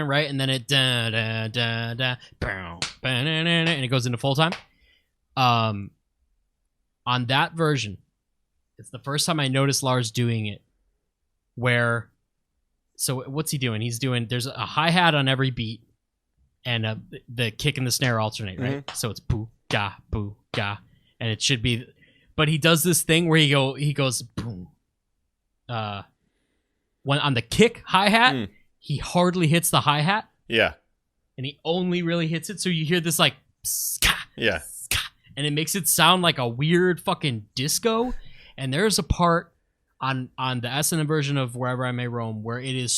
right, and then it and it goes into full time. On that version, it's the first time I noticed Lars doing it. So what's he doing? There's a hi-hat on every beat, and the kick and the snare alternate, right? So it's boo ga, and it should be. But he does this thing where he goes boom. When on the kick hi-hat, he hardly hits the hi-hat. Yeah. And he only really hits it, so you hear this like ska, yeah, ska, and it makes it sound like a weird fucking disco. And there's a part on the S&M version of Wherever I May Roam where it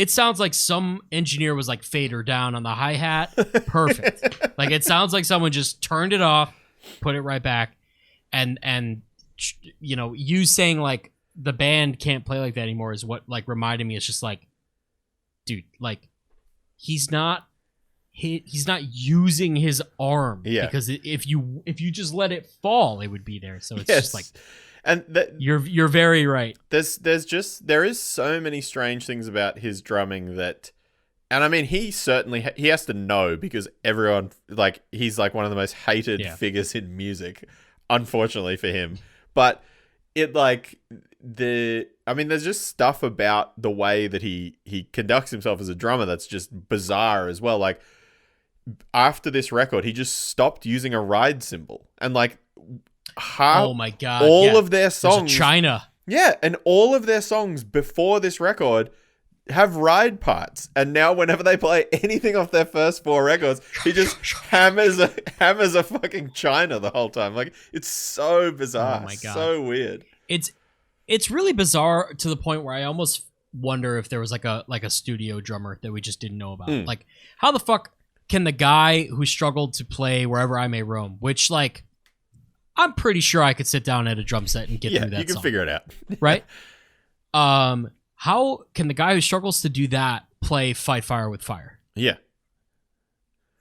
sounds like some engineer was like fader down on the hi-hat. Perfect. Like it sounds like someone just turned it off, put it right back, and you saying like the band can't play like that anymore is what like reminded me. It's just like, dude, like he's not using his arm, because if you just let it fall, it would be there. So it's just like, and you're very right. There is so many strange things about his drumming that, and I mean, he certainly he has to know, because everyone, like, he's like one of the most hated figures in music, unfortunately for him. But it like there's just stuff about the way that he conducts himself as a drummer that's just bizarre as well. Like after this record, he just stopped using a ride cymbal, and like oh my god, all of their songs, China, and all of their songs before this record have ride parts, and now whenever they play anything off their first 4 records, he just hammers a fucking China the whole time. Like it's so bizarre. Oh my god, so weird. It's really bizarre to the point where I almost wonder if there was like a studio drummer that we just didn't know about. Like how the fuck can the guy who struggled to play Wherever I May Roam, which, like, I'm pretty sure I could sit down at a drum set and get through that song. You can figure it out. Right? How can the guy who struggles to do that play Fight Fire with Fire? Yeah.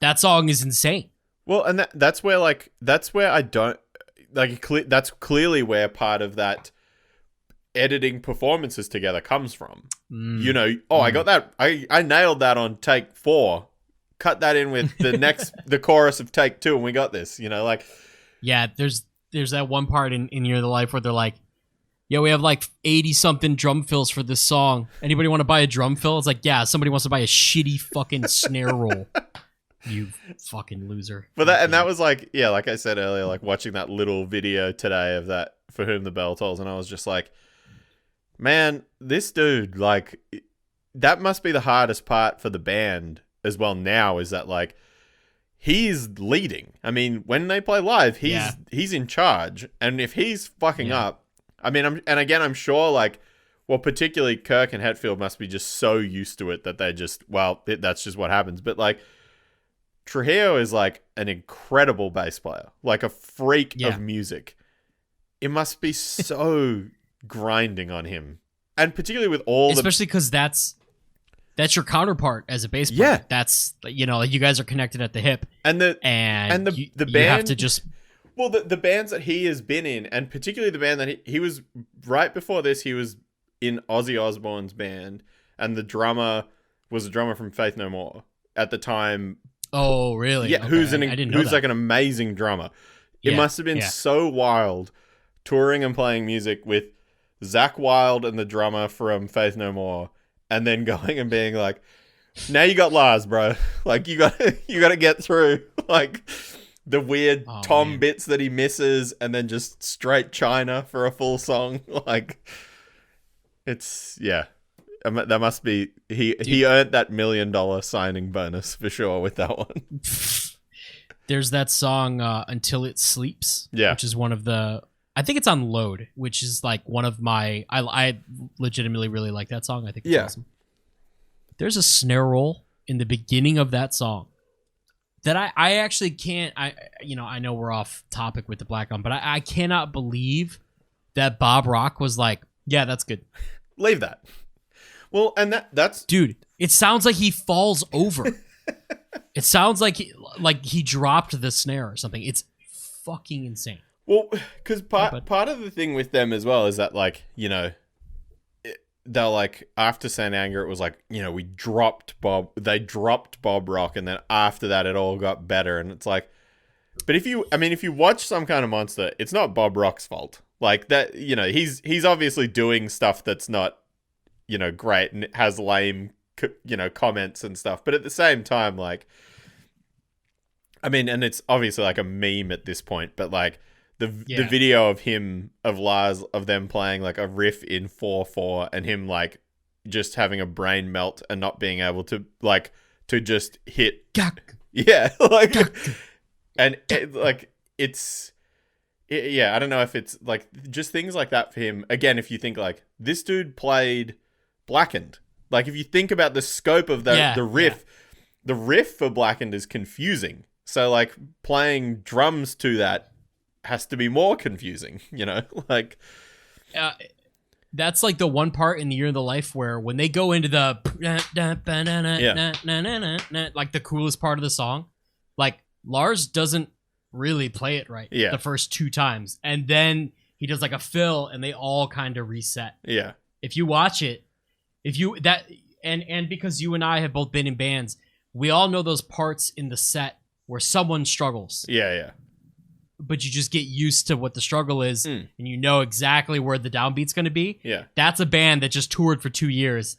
That song is insane. Well, and that's where I don't, like, that's clearly where part of that editing performances together comes from. You know, I got that, I nailed that on take 4. Cut that in with the chorus of take 2 and we got this, you know, like. Yeah, there's that one part in Year of the Life where they're like, yeah, we have like 80-something drum fills for this song. Anybody want to buy a drum fill? It's like, yeah, somebody wants to buy a shitty fucking snare roll. You fucking loser. But that was like, yeah, like I said earlier, like watching that little video today of that For Whom the Bell Tolls, and I was just like, man, this dude, like, that must be the hardest part for the band as well now, is that, like, he's leading. I mean, when they play live, he's in charge, and if he's fucking up, I mean, I'm sure, like, well, particularly Kirk and Hetfield must be just so used to it that they just, that's just what happens. But, like, Trujillo is, like, an incredible bass player, like a freak of music. It must be so grinding on him, and particularly with especially because that's your counterpart as a bass player. That's, you know, like, you guys are connected at the hip, and the band, you have to just. Well, the bands that he has been in, and particularly the band that he was, right before this, he was in Ozzy Osbourne's band, and the drummer was a drummer from Faith No More at the time. Oh, really? Yeah, okay. who's like an amazing drummer. It must have been so wild touring and playing music with Zakk Wylde and the drummer from Faith No More, and then going and being like, now you got Lars, bro. Like, you got to get through, like, the weird Tom bits that he misses, and then just straight China for a full song. Like, it's, that must be, he earned that $1 million signing bonus for sure with that one. There's that song, Until It Sleeps, which is one of the, I think it's on Load, which is like one of my, I legitimately really like that song. I think it's awesome. There's a snare roll in the beginning of that song that I actually can't, I know we're off topic with the Black Album, but I cannot believe that Bob Rock was like, yeah, that's good. Leave that. Well, and that's... Dude, it sounds like he falls over. It sounds like he dropped the snare or something. It's fucking insane. Well, because part of the thing with them as well is that, like, you know, they're like, after Saint Anger, it was like, you know, they dropped Bob Rock, and then after that, it all got better. And it's like, but if you watch Some Kind of Monster, it's not Bob Rock's fault. Like, that, you know, he's obviously doing stuff that's not, you know, great, and it has lame, you know, comments and stuff. But at the same time, like, I mean, and it's obviously like a meme at this point, but like the video of Lars, of them playing like a riff in 4/4 and him like just having a brain melt and not being able to like to just hit. Like, and like I don't know if it's like just things like that for him. Again, if you think like this dude played Blackened, like if you think about the scope of the riff, the riff for Blackened is confusing. So like playing drums to that has to be more confusing, you know? Like that's like the one part in the Year of the Life where when they go into the like the coolest part of the song, like Lars doesn't really play it right the first 2 times, and then he does like a fill and they all kind of reset. If you watch it, and because you and I have both been in bands, we all know those parts in the set where someone struggles. But you just get used to what the struggle is, and you know exactly where the downbeat's going to be. That's a band that just toured for 2 years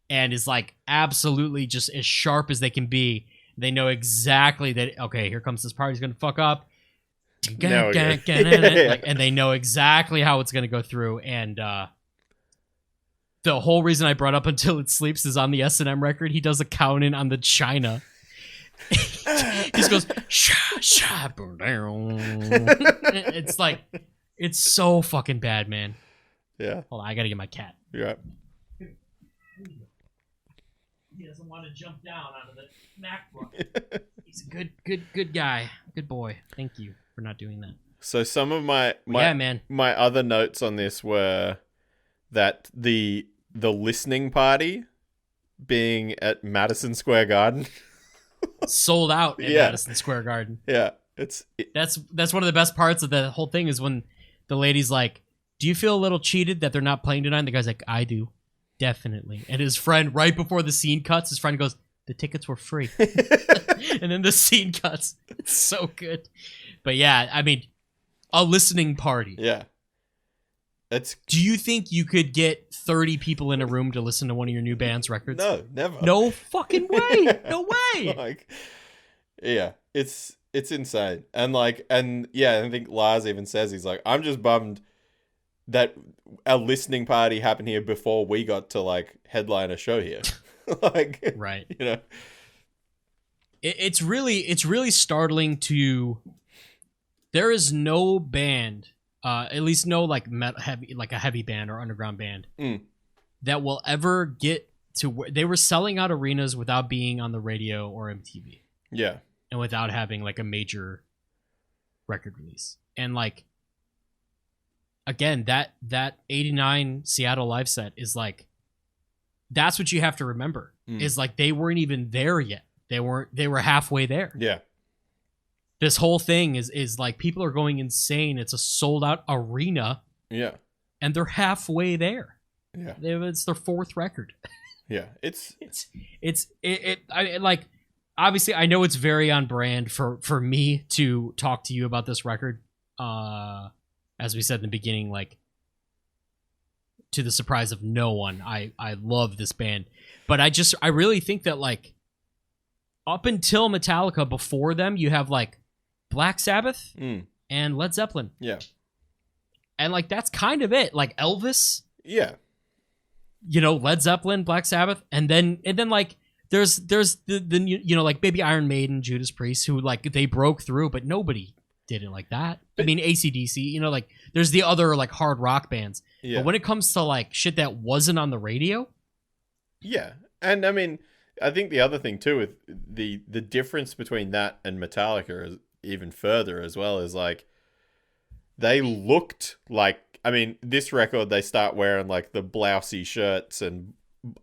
and is like absolutely just as sharp as they can be. They know exactly that, okay, here comes this part, he's going to fuck up. And they know exactly how it's going to go through. And the whole reason I brought up Until It Sleeps is on the S&M record. He does a count-in on the China. He just goes, sha, it's like, it's so fucking bad, man. Hold on, I got to get my cat. He doesn't want to jump down out of the MacBook. He's a good guy. Good boy. Thank you for not doing that. So some of my other notes on this were that the listening party being at Madison Square Garden sold out at Madison Square Garden. Yeah, that's one of the best parts of the whole thing is when the lady's like, "Do you feel a little cheated that they're not playing tonight?" And the guy's like, "I do, definitely." And his friend, right before the scene cuts, his friend goes, "The tickets were free." And then the scene cuts. It's so good. But yeah, I mean, a listening party. Yeah. Do you think you could get 30 people in a room to listen to one of your new band's records? No, never. No fucking way. No way. Like, yeah, it's insane. And I think Lars even says, he's like, I'm just bummed that a listening party happened here before we got to like headline a show here. Like, right. You know, it's really startling to. There is no band, at least no like a heavy band or underground band that will ever get to where they were selling out arenas without being on the radio or MTV. Yeah, and without having like a major record release. And like, again, that 89 Seattle live set is like, that's what you have to remember is like they weren't even there yet. They were halfway there. Yeah. This whole thing is like people are going insane. It's a sold out arena. Yeah. And they're halfway there. Yeah. It's their fourth record. Yeah. I like, obviously I know it's very on brand for me to talk to you about this record. As we said in the beginning, like, to the surprise of no one, I love this band. But I really think that like up until Metallica, before them, you have like Black Sabbath and Led Zeppelin. Yeah. And like that's kind of it. Like Elvis. Yeah. You know, Led Zeppelin, Black Sabbath, and then like there's the you know, like maybe Iron Maiden, Judas Priest, who like they broke through, but nobody did it like that. I mean, AC/DC, you know, like there's the other like hard rock bands. Yeah. But when it comes to like shit that wasn't on the radio. Yeah. And I mean, I think the other thing too with the difference between that and Metallica is even further as well, is like they looked like, I mean, this record they start wearing like the blousey shirts and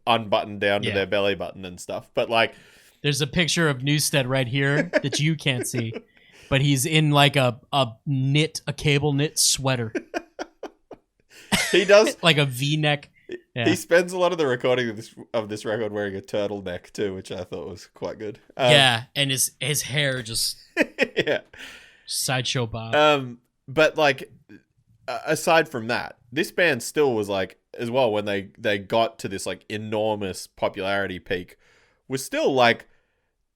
unbuttoned down to their belly button and stuff. But like there's a picture of Newstead right here that you can't see. But he's in like a cable knit sweater. He does like a V-neck. Yeah. He spends a lot of the recording of this record wearing a turtleneck too, which I thought was quite good. Yeah, and his hair just sideshow Bob. But like aside from that, this band still was like, as well, when they got to this like enormous popularity peak, was still like,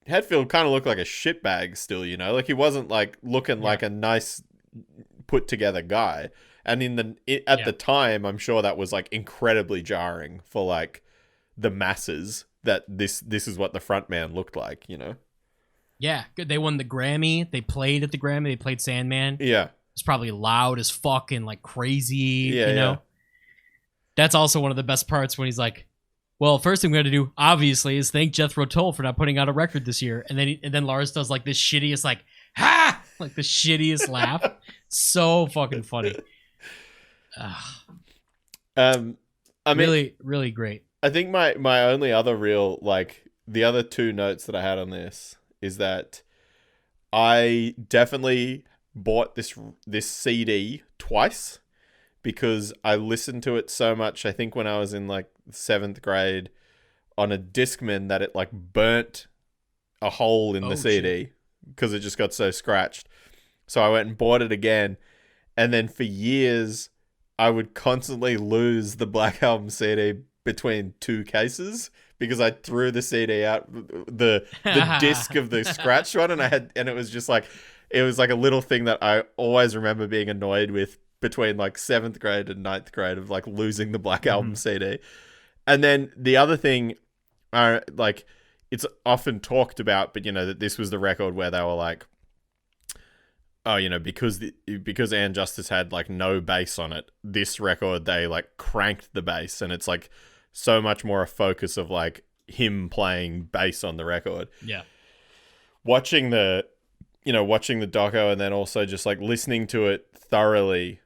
Hetfield kind of looked like a shitbag still, you know? Like, he wasn't, like, looking like a nice, put-together guy. And at the time, I'm sure that was, like, incredibly jarring for, like, the masses that this is what the frontman looked like, you know? Yeah, they won the Grammy. They played at the Grammy. They played Sandman. Yeah. It's probably loud as fuck and, like, crazy, you know? Yeah. That's also one of the best parts when he's like, well, first thing we got to do, obviously, is thank Jethro Tull for not putting out a record this year. And then Lars does like this shittiest, like, ha! Like the shittiest laugh. So fucking funny. I mean, really, really great. I think my only other real, like, the other two notes that I had on this is that I definitely bought this CD twice because I listened to it so much, I think when I was in like 7th grade, on a Discman, that it like burnt a hole in the CD because it just got so scratched. So I went and bought it again. And then for years, I would constantly lose the Black Album CD between two cases because I threw the CD out, the disc of the scratched one, and it was just like, it was like a little thing that I always remember being annoyed with between like 7th grade and 9th grade, of like losing the Black Album CD. And then the other thing, like, it's often talked about, but you know, that this was the record where they were like, oh, you know, because And Justice had like no bass on it, this record they like cranked the bass, and it's like so much more a focus of like him playing bass on the record. Yeah. Watching the doco and then also just like listening to it thoroughly,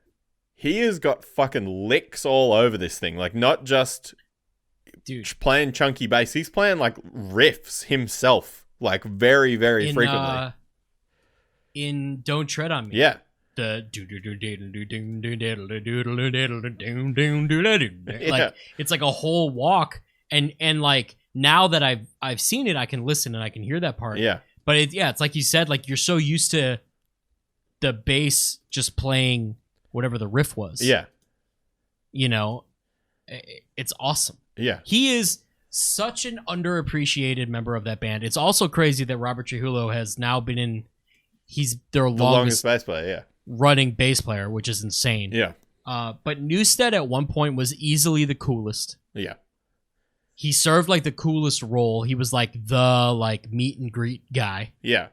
he has got fucking licks all over this thing. Like, not just playing chunky bass, he's playing like riffs himself, like very, very frequently. In Don't Tread on Me. Yeah. The like it's like a whole walk, and like now that I've seen it, I can listen and I can hear that part. Yeah. But it's like you said, like you're so used to the bass just playing whatever the riff was. Yeah. You know, it's awesome. Yeah. He is such an underappreciated member of that band. It's also crazy that Robert Trujillo has now been he's their longest bass player, yeah. Running bass player, which is insane. Yeah. But Newsted at one point was easily the coolest. Yeah. He served like the coolest role. He was like the like meet and greet guy. Yeah.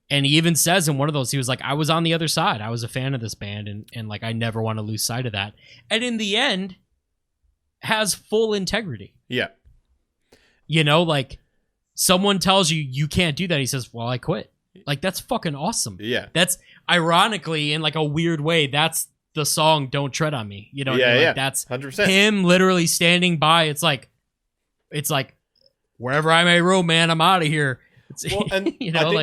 And he even says in one of those, he was like, I was on the other side. I was a fan of this band, and like I never want to lose sight of that. And in the end, has full integrity. Yeah. You know, like someone tells you can't do that. He says, well, I quit. Like, that's fucking awesome. Yeah. That's ironically, in like a weird way, that's the song Don't Tread on Me. You know what I mean? Like, that's 100%. Him literally standing by. It's like wherever I may roam, man, I'm out of here. Well, and you know,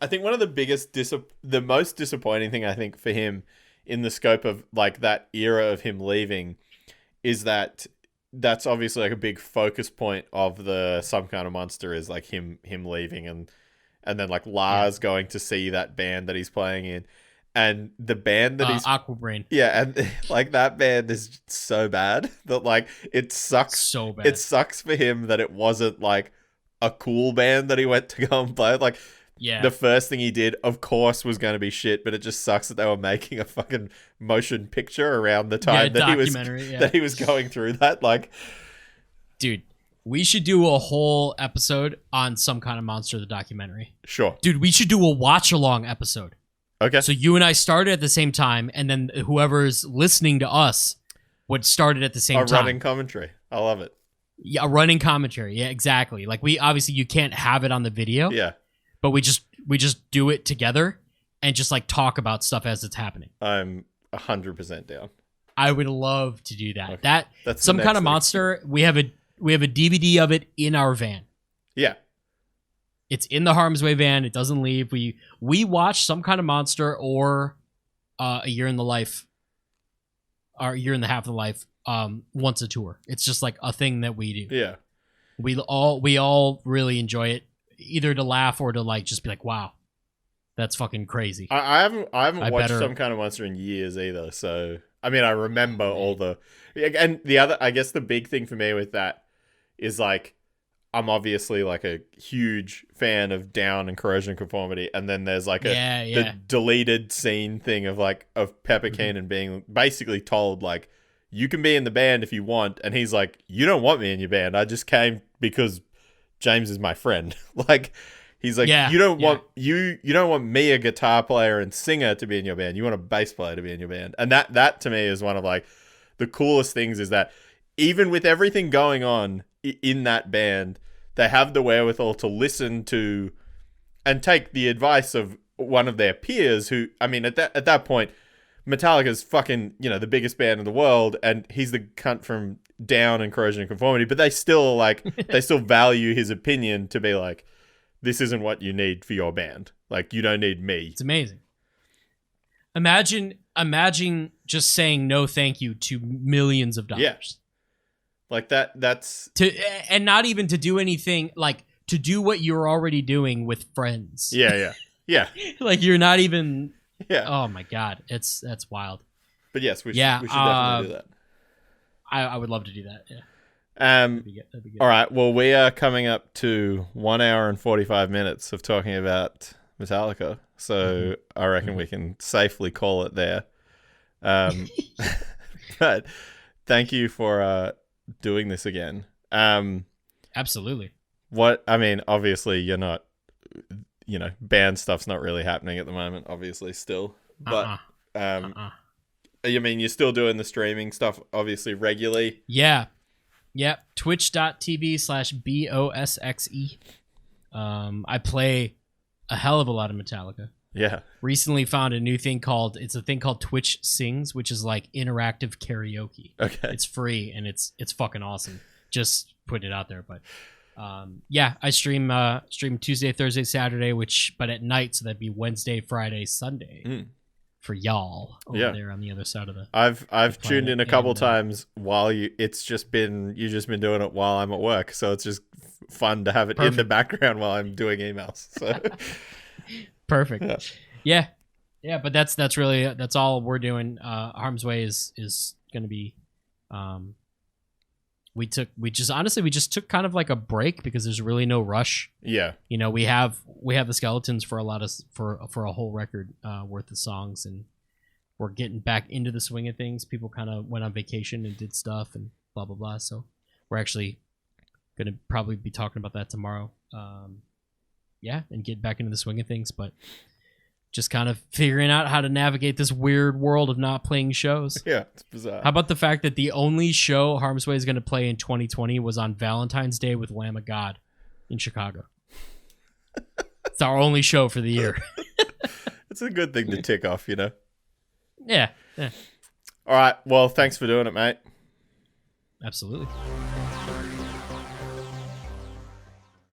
I think one of the biggest, the most disappointing thing I think for him in the scope of like that era of him leaving is that that's obviously like a big focus point of the Some Kind of Monster is like him leaving and then like Lars going to see that band that he's playing in, and the band that he's Aquabrain. Yeah, and like that band is so bad that like it sucks so bad. It sucks for him that it wasn't like a cool band that he went to go and play. Like, the first thing he did, of course, was going to be shit, but it just sucks that they were making a fucking motion picture around the time that he was going through that. Like, dude, we should do a whole episode on Some Kind of Monster, the documentary. Sure. Dude, we should do a watch-along episode. Okay. So you and I started at the same time, and then whoever's listening to us would start it at the same time. A running commentary. I love it. Yeah, a running commentary. Yeah, exactly. Like, we obviously, you can't have it on the video. Yeah. But we just do it together and just like talk about stuff as it's happening. I'm 100% down. I would love to do that. Okay. That's Some Kind of Monster. We have a DVD of it in our van. Yeah. It's in the Harm's Way van. It doesn't leave. We watch Some Kind of Monster or A Year in the Life, or A Year and a Half of the Life once a tour. It's just like a thing that we do. Yeah. We all really enjoy it, either to laugh or to like just be like, wow, that's fucking crazy. I haven't watched Some Kind of Monster in years either. So I mean, I remember all the, and the other, I guess the big thing for me with that is like, I'm obviously like a huge fan of Down and Corrosion Conformity, and then there's like the deleted scene thing of Pepper Keenan being basically told like, you can be in the band if you want, and he's like, you don't want me in your band. I just came because James is my friend. Like, he's like, you don't want me, a guitar player and singer, to be in your band. You want a bass player to be in your band. And that to me is one of like the coolest things, is that even with everything going on in that band, they have the wherewithal to listen to and take the advice of one of their peers who, I mean, at that point, Metallica's fucking, the biggest band in the world, and he's the cunt from Down and Corrosion and Conformity, but they still they still value his opinion to be like, this isn't what you need for your band. Like, you don't need me. It's amazing. Imagine just saying no thank you to millions of dollars. Yeah. Like that's and not even to do anything, like to do what you're already doing with friends. Yeah. Like, you're not even. Yeah. Oh my God, that's wild. But yes, we should definitely do that. I would love to do that. Yeah. That'd be good. All right. Well, we are coming up to 1 hour and 45 minutes of talking about Metallica, so I reckon we can safely call it there. But thank you for doing this again. Absolutely. Obviously, you're not. Band stuff's not really happening at the moment, obviously, still. But, I mean, you're still doing the streaming stuff, obviously, regularly. Yeah. Yep, twitch.tv/BOSXE. I play a hell of a lot of Metallica. Yeah. Recently found a new thing called Twitch Sings, which is like interactive karaoke. Okay. It's free and it's fucking awesome. Just put it out there, but yeah, I stream Tuesday, Thursday, Saturday, but at night, so that'd be Wednesday, Friday, Sunday for y'all over there on the other side of the. I've tuned in a couple times while you've just been doing it while I'm at work, so it's just fun to have it in the background while I'm doing emails. So perfect. Yeah, but that's all we're doing. Harm's Way is going to be. We just took kind of like a break because there's really no rush. Yeah. You know, we have the skeletons for a whole record worth of songs, and we're getting back into the swing of things. People kind of went on vacation and did stuff and blah blah blah. So we're actually going to probably be talking about that tomorrow. And get back into the swing of things, but just kind of figuring out how to navigate this weird world of not playing shows. Yeah, it's bizarre. How about the fact that the only show Harm's Way is going to play in 2020 was on Valentine's Day with Lamb of God in Chicago? It's our only show for the year. It's a good thing to tick off, you know? Yeah. All right. Well, thanks for doing it, mate. Absolutely.